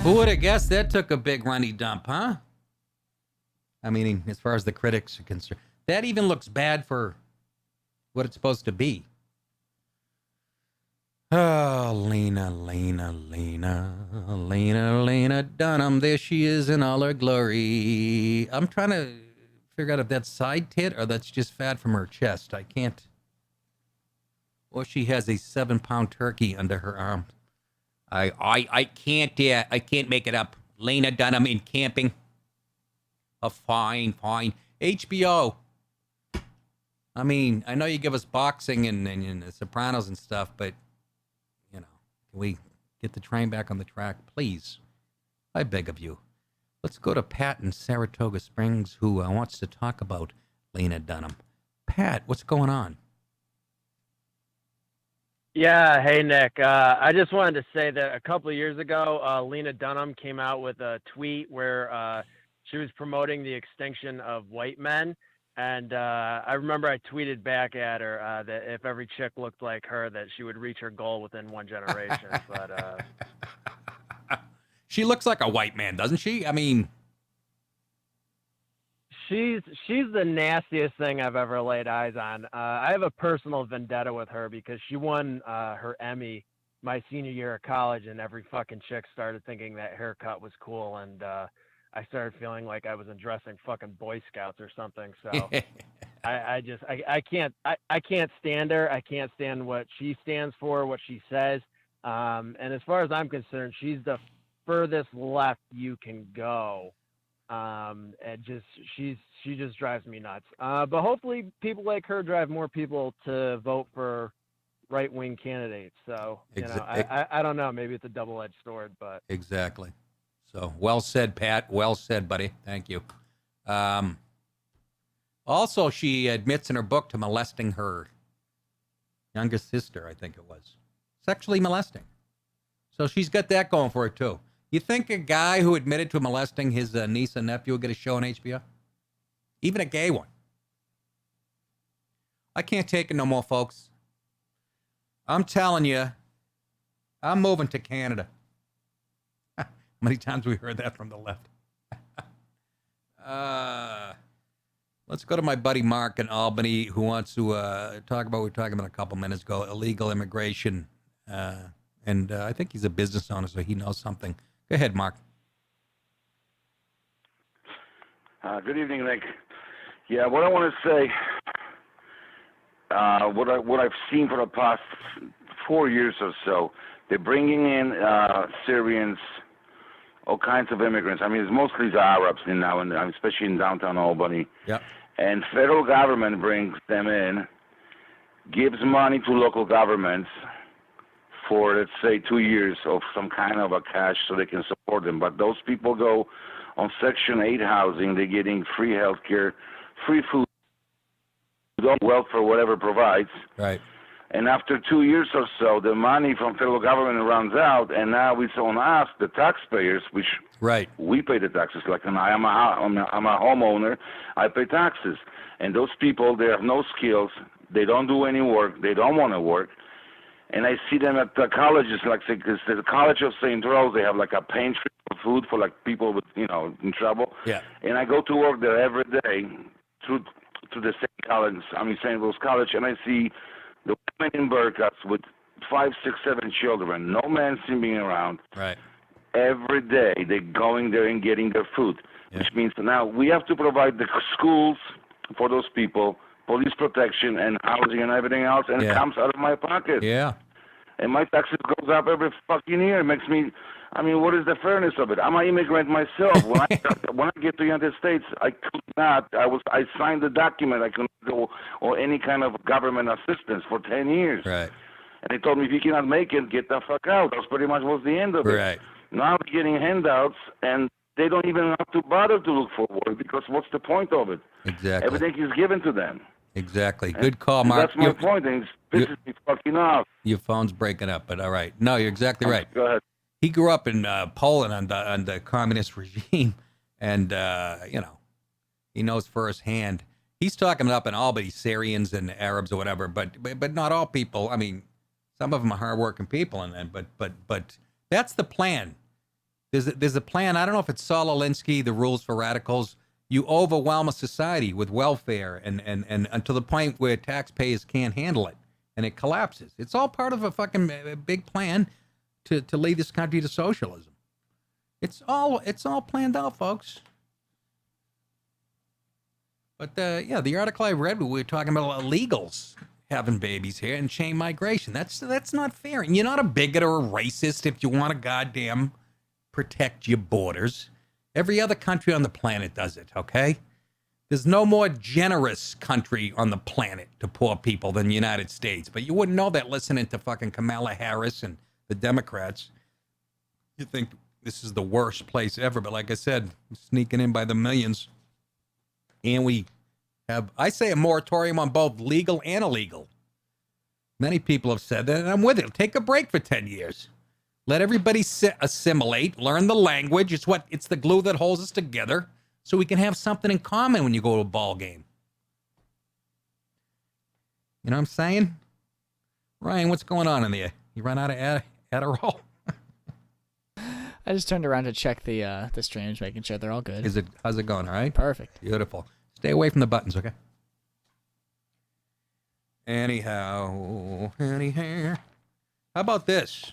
Who would have guessed that took a big runny dump, huh? I mean, as far as the critics are concerned, that even looks bad for what it's supposed to be. Oh, Lena Dunham. There she is in all her glory. I'm trying to figure out if that's side tit or that's just fat from her chest. I can't. Or she has a 7-pound turkey under her arm. I can't make it up. Lena Dunham in Camping. Oh, fine. HBO. I mean, I know you give us boxing and the Sopranos and stuff, but, can we get the train back on the track? Please. I beg of you. Let's go to Pat in Saratoga Springs, who wants to talk about Lena Dunham. Pat, what's going on? Yeah, hey, Nick. I just wanted to say that a couple of years ago, Lena Dunham came out with a tweet where she was promoting the extinction of white men. And I remember I tweeted back at her that if every chick looked like her, that she would reach her goal within one generation. But she looks like a white man, doesn't she? I mean, she's the nastiest thing I've ever laid eyes on. I have a personal vendetta with her because she won her Emmy my senior year of college, and every fucking chick started thinking that haircut was cool, and I started feeling like I was addressing fucking Boy Scouts or something. So I can't stand her. I can't stand what she stands for, what she says. And as far as I'm concerned, she's the furthest left you can go. And she just drives me nuts. But hopefully people like her drive more people to vote for right-wing candidates. So, I don't know. Maybe it's a double-edged sword, but. Exactly. So, well said, Pat. Well said, buddy. Thank you. Also, she admits in her book to molesting her younger sister, I think it was. Sexually molesting. So she's got that going for her, too. You think a guy who admitted to molesting his niece and nephew will get a show on HBO? Even a gay one. I can't take it no more, folks. I'm telling you, I'm moving to Canada. How many times we heard that from the left? Let's go to my buddy Mark in Albany, who wants to talk about what we were talking about a couple minutes ago, illegal immigration. And I think he's a business owner, so he knows something. Go ahead, Mark. Good evening, Nick. Yeah, what I want to say, what I've seen for the past 4 years or so, they're bringing in Syrians, all kinds of immigrants. I mean, it's mostly the Arabs now, and especially in downtown Albany. Yeah. And federal government brings them in, gives money to local governments for, let's say, 2 years of some kind of a cash so they can support them. But those people go on Section 8 housing. They're getting free health care, free food, welfare, whatever provides. Right. And after 2 years or so, the money from federal government runs out, and now it's on us, the taxpayers, which we pay the taxes. Like, and I'm a homeowner, I pay taxes. And those people, they have no skills. They don't do any work. They don't want to work. And I see them at the colleges, like the College of St. Rose, they have like a pantry for food for like people with, in trouble. Yeah. And I go to work there every day through the St. Rose College, and I see the women in burqas with 5, 6, 7 children, no man seeming around. Right. Every day they're going there and getting their food, which means now we have to provide the schools for those people, police protection and housing and everything else, and it comes out of my pocket. Yeah. And my taxes goes up every fucking year. It makes me, what is the fairness of it? I'm an immigrant myself. When I get to the United States, I could not. I signed the document. I couldn't go or any kind of government assistance for 10 years. Right. And they told me, if you cannot make it, get the fuck out. That was pretty much was the end of it. Right. Now they're getting handouts, and they don't even have to bother to look for work because what's the point of it? Exactly. Everything is given to them. Exactly. Good call, Mark. That's my point, and it pisses me fucking off. Your phone's breaking up, but all right. No, you're exactly right. Go ahead. He grew up in Poland on the communist regime, and he knows firsthand. He's talking up in Albany, Syrians and Arabs or whatever, but not all people. I mean, some of them are hardworking people, but that's the plan. There's a plan. I don't know if it's Saul Alinsky, the rules for radicals. You overwhelm a society with welfare and until the point where taxpayers can't handle it and it collapses. It's all part of a fucking big plan to lead this country to socialism. It's all planned out, folks. But the article I read, we were talking about illegals having babies here and chain migration. That's not fair. And you're not a bigot or a racist if you want to goddamn protect your borders. Every other country on the planet does it, okay? There's no more generous country on the planet to poor people than the United States. But you wouldn't know that listening to fucking Kamala Harris and the Democrats. You think this is the worst place ever. But like I said, sneaking in by the millions. And we have, I say, a moratorium on both legal and illegal. Many people have said that, and I'm with it. Take a break for 10 years. Let everybody assimilate, learn the language. It's the glue that holds us together so we can have something in common when you go to a ball game. You know what I'm saying? Ryan, what's going on in there? You run out of Adderall? I just turned around to check the streams, making sure they're all good. How's it going? All right? Perfect. Beautiful. Stay away from the buttons, okay? Anyhow. How about this?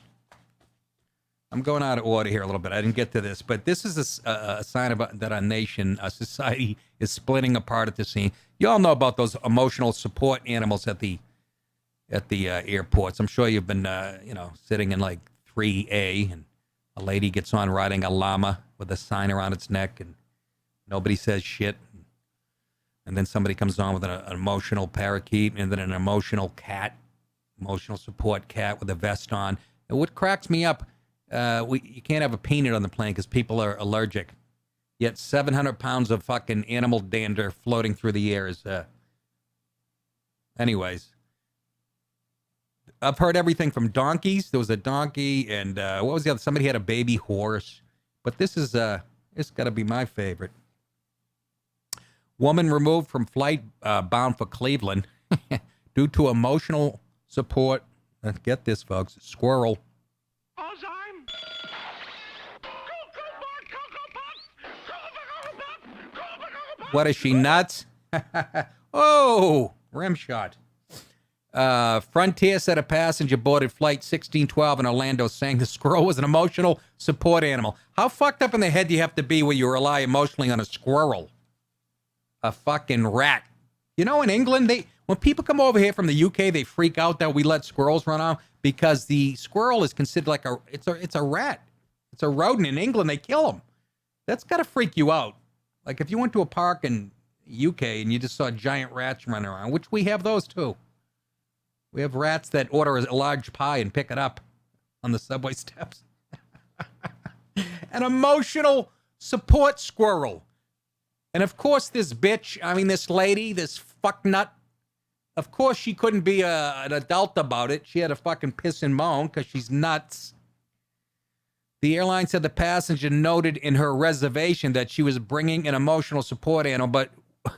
I'm going out of order here a little bit. I didn't get to this, but this is a sign that our nation, our society, is splitting apart at the seam. You all know about those emotional support animals at the at the airports. I'm sure you've been, sitting in like 3A, and a lady gets on riding a llama with a sign around its neck, and nobody says shit. And then somebody comes on with an emotional parakeet, and then an emotional support cat with a vest on. And what cracks me up, you can't have a peanut on the plane because people are allergic. Yet 700 pounds of fucking animal dander floating through the air is... Anyways. I've heard everything from donkeys. There was a donkey, and what was the other? Somebody had a baby horse. But this is it's got to be my favorite. Woman removed from flight bound for Cleveland due to emotional support. Get this, folks. Squirrel. What is she, nuts? Oh, rim shot. Frontier said a passenger boarded flight 1612 in Orlando saying the squirrel was an emotional support animal. How fucked up in the head do you have to be where you rely emotionally on a squirrel? A fucking rat. You know, in England, when people come over here from the UK, they freak out that we let squirrels run off because the squirrel is considered like it's a rat. It's a rodent. In England, they kill them. That's got to freak you out. Like if you went to a park in UK and you just saw giant rats running around, which we have those too. We have rats that order a large pie and pick it up on the subway steps. An emotional support squirrel. And of course this lady, this fucknut, of course she couldn't be an adult about it. She had to fucking piss and moan because she's nuts. The airline said the passenger noted in her reservation that she was bringing an emotional support animal, but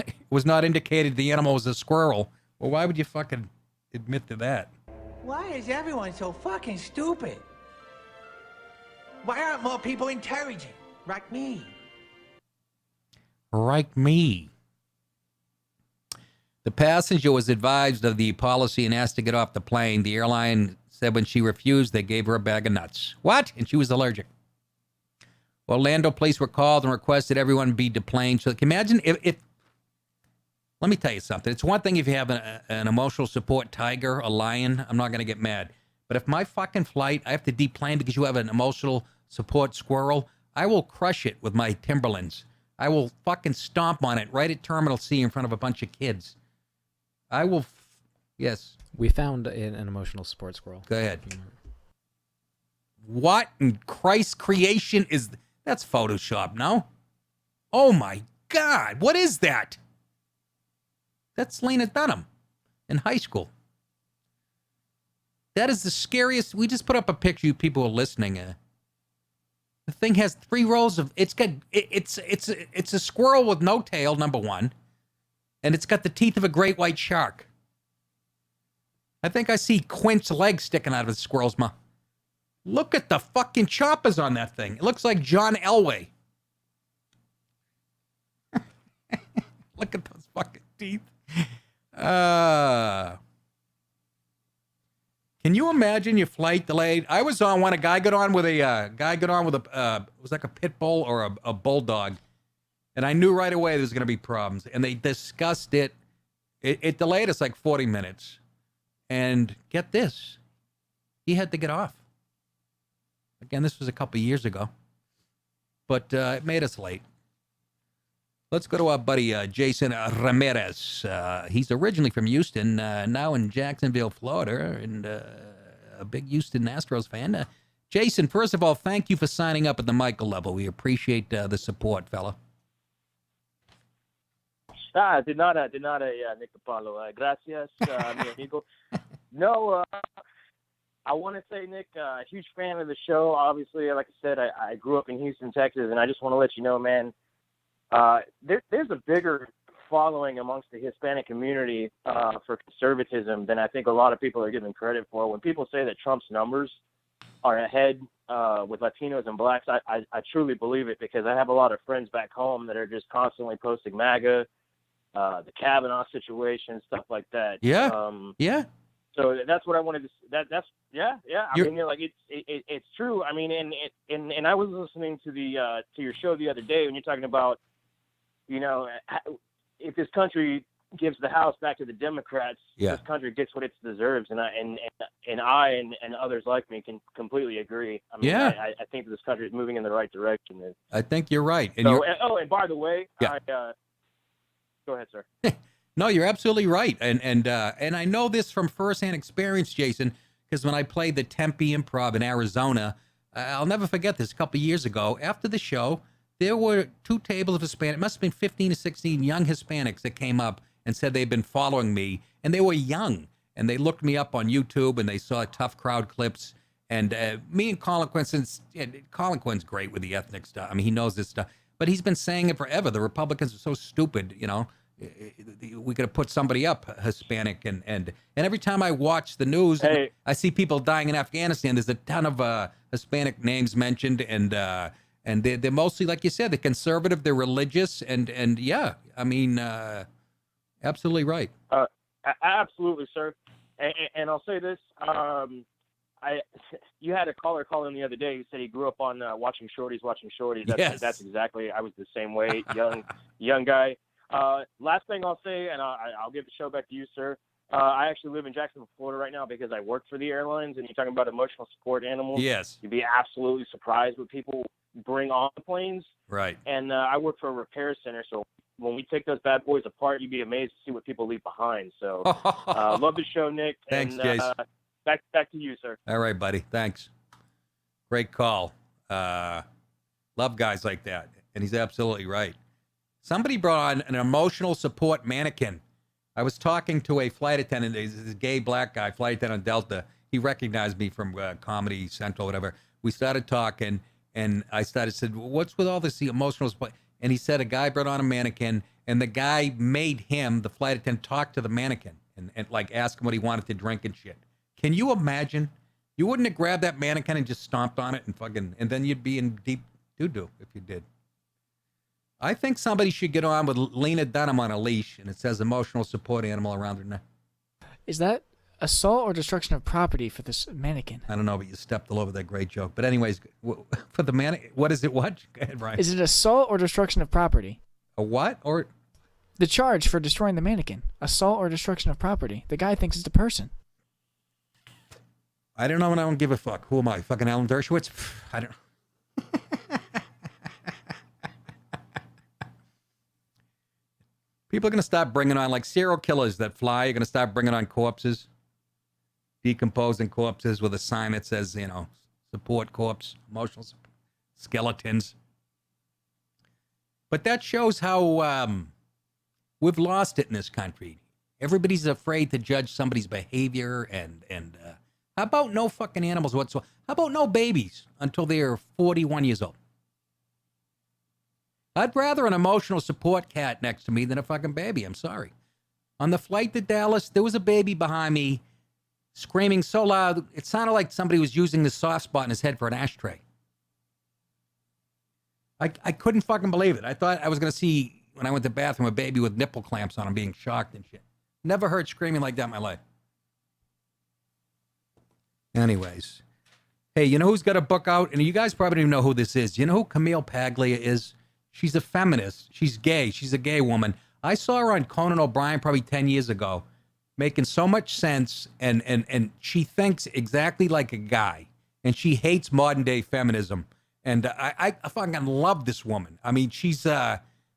it was not indicated the animal was a squirrel. Well, why would you fucking admit to that? Why is everyone so fucking stupid? Why aren't more people intelligent? Like me. Like me. The passenger was advised of the policy and asked to get off the plane. The airline said when she refused, they gave her a bag of nuts. What? And she was allergic. Orlando police were called and requested everyone be deplaned. So can you imagine if let me tell you something. It's one thing if you have an emotional support tiger, a lion, I'm not going to get mad. But if my fucking flight, I have to deplane because you have an emotional support squirrel, I will crush it with my Timberlands. I will fucking stomp on it right at Terminal C in front of a bunch of kids. I will, yes. We found an emotional support squirrel. Go ahead. What in Christ's creation is... That's Photoshop, no? Oh my God, what is that? That's Lena Dunham in high school. That is the scariest... We just put up a picture, you people are listening. The thing has 3 rows of... It's a squirrel with no tail, number one. And it's got the teeth of a great white shark. I think I see Quint's legs sticking out of the squirrel's mouth. Look at the fucking choppers on that thing. It looks like John Elway. Look at those fucking teeth. Can you imagine your flight delayed? I was on one. A guy got on with a it was like a pit bull or a bulldog, and I knew right away there was going to be problems. And they discussed it. It delayed us like 40 minutes. And get this, he had to get off. Again, this was a couple years ago, but it made us late. Let's go to our buddy Jason Ramirez. He's originally from Houston, now in Jacksonville, Florida, and a big Houston Astros fan. Jason, first of all, thank you for signing up at the Michael level. We appreciate the support, fella. De nada, Nick Paolo. Gracias, mi amigo. No, I want to say, Nick, a huge fan of the show. Obviously, like I said, I grew up in Houston, Texas, and I just want to let you know, man, there's a bigger following amongst the Hispanic community for conservatism than I think a lot of people are giving credit for. When people say that Trump's numbers are ahead with Latinos and blacks, I truly believe it because I have a lot of friends back home that are just constantly posting MAGA, the Kavanaugh situation, stuff like that. Yeah. Yeah. So that's what I wanted to. That's yeah. I mean, like it's true. I mean, and I was listening to your show the other day when you're talking about, you know, if this country gives the House back to the Democrats, Yeah. this country gets what it deserves. And I and others like me can completely agree. I mean, Yeah. I think this country is moving in the right direction. I think you're right. And So, you're, and by the way, Yeah. go ahead, sir. No, you're absolutely right. And I know this from firsthand experience, Jason, because when I played the Tempe Improv in Arizona, I'll never forget this. A couple of years ago, after the show, there were 2 tables of Hispanic. It must have been 15 to 16 young Hispanics that came up and said they'd been following me, and they were young, and they looked me up on YouTube, and they saw Tough Crowd clips. And me and Colin Quinn, Colin Quinn's great with the ethnic stuff. I mean, he knows this stuff, but he's been saying it forever. The Republicans are so stupid, you know. We could have put somebody up Hispanic, and every time I watch the news, I see people dying in Afghanistan. There's a ton of Hispanic names mentioned, and they're mostly, like you said, they're conservative, they're religious, and yeah, I mean, absolutely right. Absolutely, sir. And I'll say this: you had a caller call in the other day who said he grew up on watching Shorties. That's exactly. I was the same way, young guy. Last thing I'll say, and I'll give the show back to you, sir. I actually live in Jacksonville, Florida right now because I work for the airlines, and you're talking about emotional support animals. Yes. You'd be absolutely surprised what people bring on the planes. Right. And I work for a repair center, so when we take those bad boys apart, you'd be amazed to see what people leave behind. So love the show, Nick. Thanks, and, Jason. Back to you, sir. All right, buddy. Thanks. Great call. Love guys like that. And he's absolutely right. Somebody brought on an emotional support mannequin. I was talking to a flight attendant, this gay black guy, flight attendant on Delta. He recognized me from Comedy Central, whatever. We started talking, and I said, what's with all this emotional support? And he said a guy brought on a mannequin, and the guy made him, the flight attendant, talk to the mannequin and like ask him what he wanted to drink and shit. Can you imagine? You wouldn't have grabbed that mannequin and just stomped on it and then you'd be in deep doo-doo if you did. I think somebody should get on with Lena Dunham on a leash, and it says emotional support animal around her neck. Is that assault or destruction of property for this mannequin? I don't know, but you stepped all over that great joke. But anyways, for the mannequin, what is it? What? Go ahead, Ryan. Is it assault or destruction of property? A what? Or the charge for destroying the mannequin. Assault or destruction of property. The guy thinks it's the person. I don't know, and I don't give a fuck. Who am I? Fucking Alan Dershowitz? I don't. People are going to start bringing on, like serial killers that fly, you're going to start bringing on corpses, decomposing corpses with a sign that says, you know, support corpse, emotional support, skeletons. But that shows how we've lost it in this country. Everybody's afraid to judge somebody's behavior, and how about no fucking animals whatsoever? How about no babies until they're 41 years old? I'd rather an emotional support cat next to me than a fucking baby. I'm sorry. On the flight to Dallas, there was a baby behind me screaming so loud, it sounded like somebody was using the soft spot in his head for an ashtray. I couldn't fucking believe it. I thought I was going to see, when I went to the bathroom, a baby with nipple clamps on him being shocked and shit. Never heard screaming like that in my life. Anyways. Hey, you know who's got a book out? And you guys probably don't even know who this is. You know who Camille Paglia is? She's a feminist. She's gay. She's a gay woman. I saw her on Conan O'Brien probably 10 years ago, making so much sense, and she thinks exactly like a guy, and she hates modern day feminism. And I fucking love this woman. I mean, she's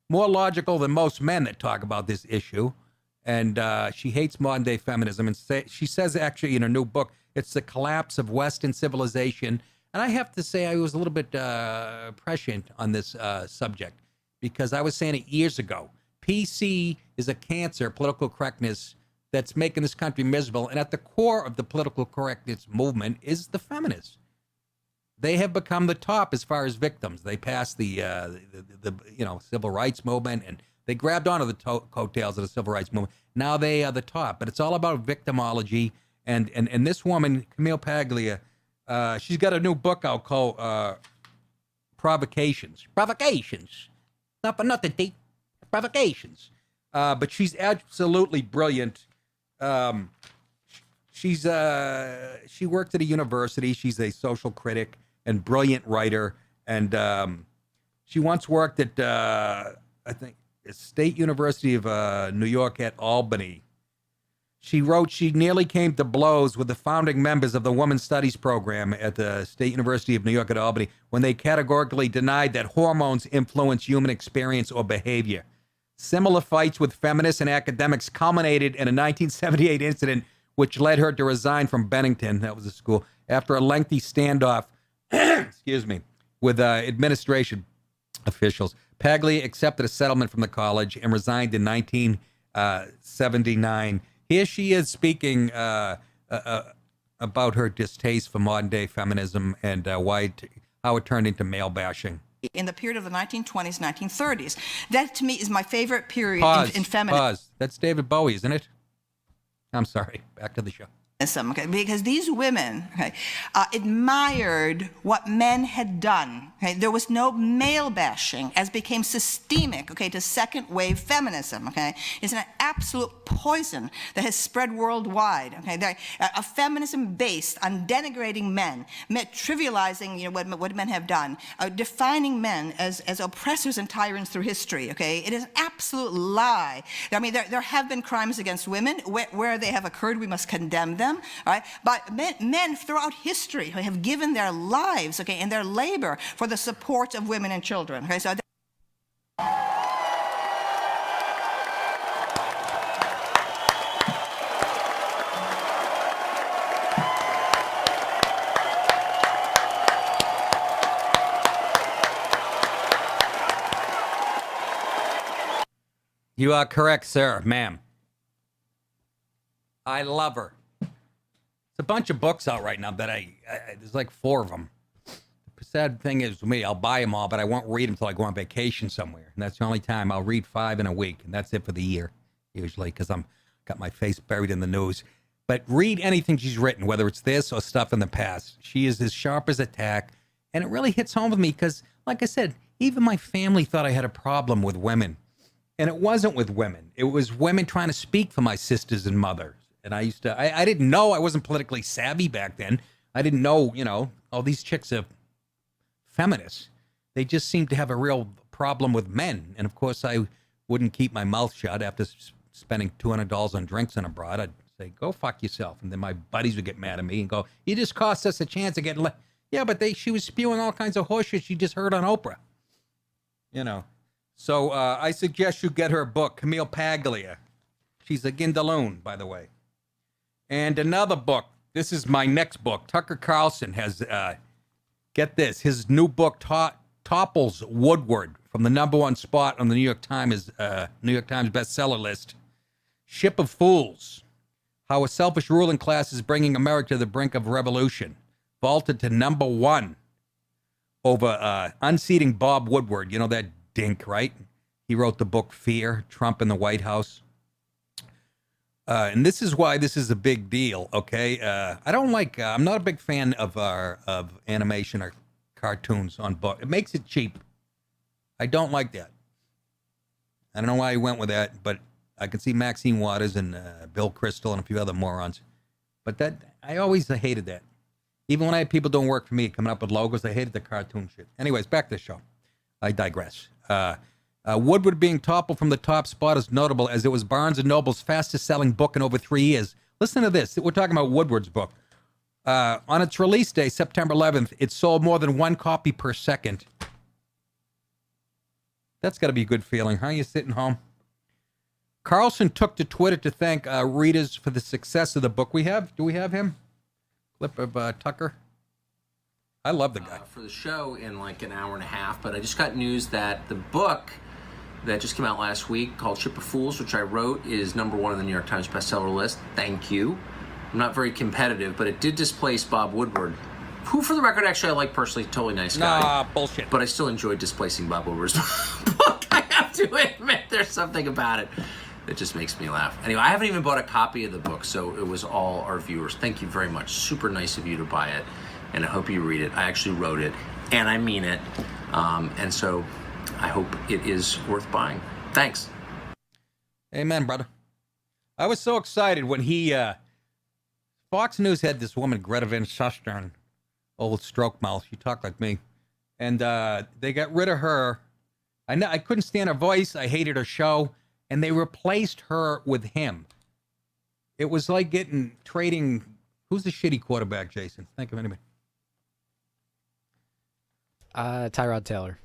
more logical than most men that talk about this issue, and she hates modern day feminism. And she says actually in her new book, it's the collapse of Western civilization. And I have to say I was a little bit prescient on this subject, because I was saying it years ago. PC is a cancer, political correctness, that's making this country miserable. And at the core of the political correctness movement is the feminists. They have become the top as far as victims. They passed the civil rights movement, and they grabbed onto the coattails of the civil rights movement. Now they are the top. But it's all about victimology. And this woman, Camille Paglia, she's got a new book out called Provocations. Not for nothing, T. Provocations. But she's absolutely brilliant. She worked at a university. She's a social critic and brilliant writer. And she once worked at, I think, State University of New York at Albany. She wrote she nearly came to blows with the founding members of the Women's Studies program at the State University of New York at Albany when they categorically denied that hormones influence human experience or behavior. Similar fights with feminists and academics culminated in a 1978 incident which led her to resign from Bennington, that was the school, after a lengthy standoff, excuse me, with administration officials. Paglia accepted a settlement from the college and resigned in 1979. Here she is speaking about her distaste for modern-day feminism and how it turned into male bashing. In the period of the 1920s, 1930s. That, to me, is my favorite period in feminism. Pause. That's David Bowie, isn't it? I'm sorry. Back to the show. Okay, because these women admired what men had done. Okay? There was no male bashing, as became systemic, to second wave feminism. Okay, it's an absolute poison that has spread worldwide. Okay, a feminism based on denigrating men, trivializing what men have done, defining men as oppressors and tyrants through history. Okay, it is an absolute lie. I mean, there have been crimes against women where they have occurred. We must condemn them. All right, but men throughout history have given their lives, and their labor for the support of women and children. Okay, so. You are correct, sir, ma'am. I love her. It's a bunch of books out right now that there's like 4 of them. The sad thing is with me, I'll buy them all, but I won't read them until I go on vacation somewhere. And that's the only time I'll read 5 in a week. And that's it for the year, usually, because I'm got my face buried in the news. But read anything she's written, whether it's this or stuff in the past. She is as sharp as a tack. And it really hits home with me because, like I said, even my family thought I had a problem with women. And it wasn't with women. It was women trying to speak for my sisters and mothers. And I didn't know, I wasn't politically savvy back then. I didn't know, all these chicks are feminists. They just seemed to have a real problem with men. And of course, I wouldn't keep my mouth shut after spending $200 on drinks on a broad. I'd say, go fuck yourself. And then my buddies would get mad at me and go, you just cost us a chance of getting Yeah, but she was spewing all kinds of horseshit she just heard on Oprah. So I suggest you get her a book, Camille Paglia. She's a Gindaloon, by the way. And another book. This is my next book. Tucker Carlson has, get this, his new book topples Woodward from the #1 spot on the New York Times bestseller list. Ship of Fools. How a Selfish Ruling Class is Bringing America to the Brink of Revolution. Vaulted to #1 over unseating Bob Woodward. You know that dink, right? He wrote the book Fear, Trump in the White House. And this is why this is a big deal, okay? I'm not a big fan of animation or cartoons on book. It makes it cheap. I don't like that. I don't know why he went with that, but I can see Maxine Waters and Bill Crystal and a few other morons. But I always hated that. Even when I had people doing work for me coming up with logos, I hated the cartoon shit. Anyways, back to the show. I digress. Woodward being toppled from the top spot is notable as it was Barnes & Noble's fastest-selling book in over 3 years. Listen to this. We're talking about Woodward's book. On its release day, September 11th, it sold more than 1 copy per second. That's got to be a good feeling, huh? You sitting home? Carlson took to Twitter to thank readers for the success of the book. Do we have him? Clip of Tucker? I love the guy. For the show in like an hour and a half, but I just got news that the book that just came out last week called Ship of Fools, which I wrote, is #1 on the New York Times bestseller list. Thank you. I'm not very competitive, but it did displace Bob Woodward, who, for the record, actually I like personally, totally nice guy. Nah, bullshit. But I still enjoyed displacing Bob Woodward's book. I have to admit, there's something about it that just makes me laugh. Anyway, I haven't even bought a copy of the book, so it was all our viewers. Thank you very much. Super nice of you to buy it. And I hope you read it. I actually wrote it, and I mean it. And so I hope it is worth buying. Thanks. Amen, brother. I was so excited when Fox News had this woman, Greta Van Susteren, old stroke mouth. She talked like me. And they got rid of her I couldn't stand her voice. I hated her show, and they replaced her with him. It was like trading. Who's the shitty quarterback, Jason? Think of anybody. Tyrod Taylor.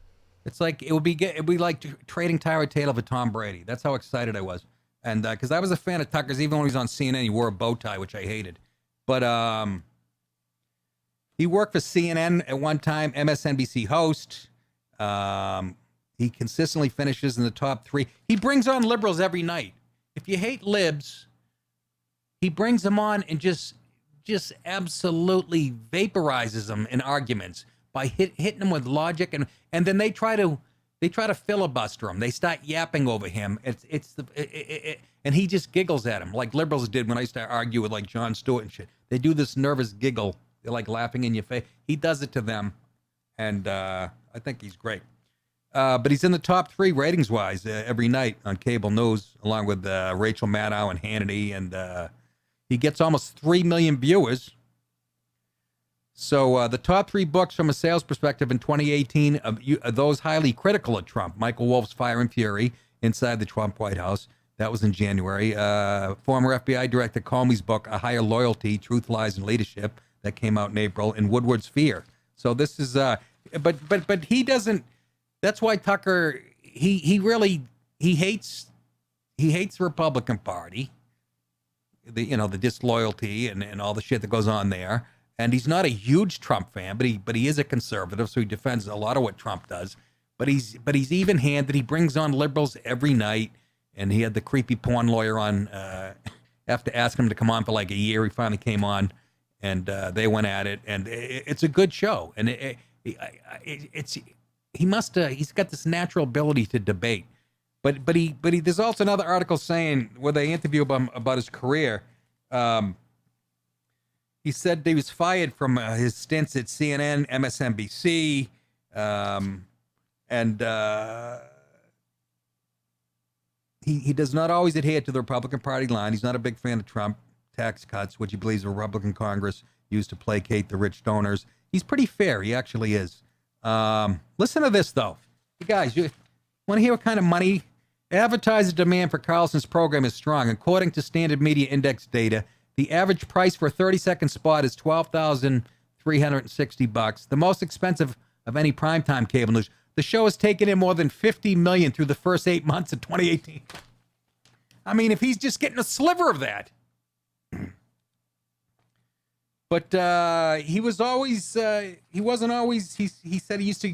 It's like it'd be like trading Tyrod Taylor for Tom Brady. That's how excited I was, and because I was a fan of Tucker's, even when he was on CNN, he wore a bow tie, which I hated. But he worked for CNN at one time, MSNBC host. He consistently finishes in the top 3. He brings on liberals every night. If you hate libs, he brings them on and just absolutely vaporizes them in arguments by hitting them with logic, and then they try to filibuster him. They start yapping over him. And he just giggles at him like liberals did when I used to argue with like Jon Stewart and shit. They do this nervous giggle. They're like laughing in your face. He does it to them, and I think he's great. But he's in the top 3 ratings-wise every night on cable news, along with Rachel Maddow and Hannity, and he gets almost 3 million viewers. So the top 3 books from a sales perspective in 2018 of those highly critical of Trump: Michael Wolff's Fire and Fury, Inside the Trump White House. That was in January. Former FBI Director Comey's book, A Higher Loyalty, Truth, Lies, and Leadership, that came out in April, and Woodward's Fear. So this is, but he doesn't. That's why Tucker, he hates the Republican Party, the disloyalty and all the shit that goes on there. And he's not a huge Trump fan, but he is a conservative, so he defends a lot of what Trump does. But he's even-handed. He brings on liberals every night, and he had the creepy porn lawyer on after asking him to come on for like a year. He finally came on, and they went at it, and it's a good show. And he's got this natural ability to debate. But there's also another article saying where they interview him about his career. He said he was fired from his stints at CNN, MSNBC, and he does not always adhere to the Republican Party line. He's not a big fan of Trump tax cuts, which he believes the Republican Congress used to placate the rich donors. He's pretty fair. He actually is. Listen to this, though. You guys, you want to hear what kind of money? Advertiser demand for Carlson's program is strong. According to Standard Media Index data, the average price for a 30-second spot is $12,360. The most expensive of any primetime cable news. The show has taken in more than $50 million through the first 8 months of 2018. I mean, if he's just getting a sliver of that. But he was always he wasn't always he said he used to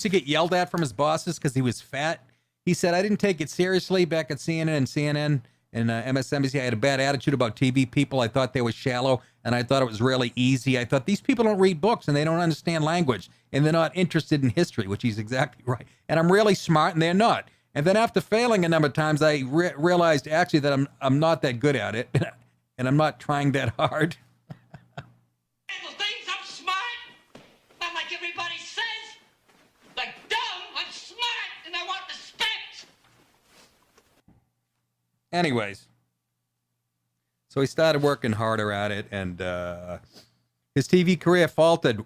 get yelled at from his bosses because he was fat. He said, I didn't take it seriously back at CNN and MSNBC. I had a bad attitude about TV people. I thought they were shallow, and I thought it was really easy. I thought these people don't read books, and they don't understand language, and they're not interested in history, which he's exactly right. And I'm really smart, and they're not. And then after failing a number of times, I realized actually that I'm not that good at it, and I'm not trying that hard. Things I'm smart, not like everybody says. Like dumb, I'm smart, and I want respect. Anyways, so he started working harder at it, and his TV career faltered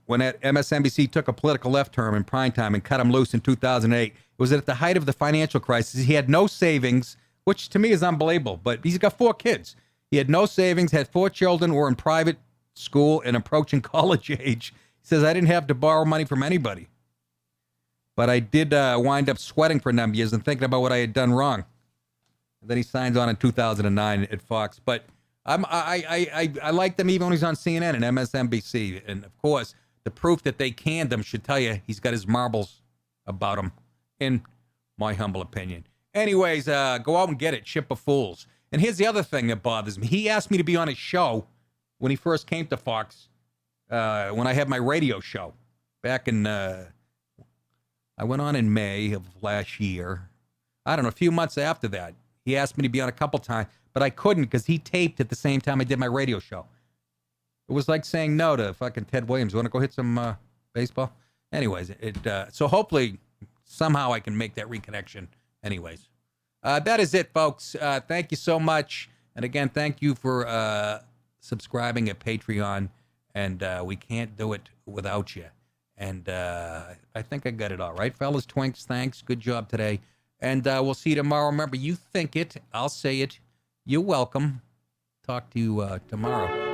when MSNBC took a political left turn in primetime and cut him loose in 2008. It was at the height of the financial crisis. He had no savings, which to me is unbelievable, but he's got 4 kids. He had no savings, had 4 children, were in private school and approaching college age. He says, I didn't have to borrow money from anybody. But I did wind up sweating for a number of years and thinking about what I had done wrong. And then he signs on in 2009 at Fox. But I liked him even when he was on CNN and MSNBC. And, of course, the proof that they canned him should tell you he's got his marbles about him, in my humble opinion. Anyways, go out and get it, Ship of Fools. And here's the other thing that bothers me. He asked me to be on his show when he first came to Fox, when I had my radio show. Back in, I went on in May of last year. I don't know, a few months after that. He asked me to be on a couple times, but I couldn't because he taped at the same time I did my radio show. It was like saying no to fucking Ted Williams. You want to go hit some baseball? Anyways, so hopefully somehow I can make that reconnection. Anyways, that is it, folks. Thank you so much. And again, thank you for subscribing at Patreon. And we can't do it without you. And I think I got it all right. Fellas, twinks, thanks. Good job today. And we'll see you tomorrow. Remember, you think it, I'll say it. You're welcome. Talk to you tomorrow.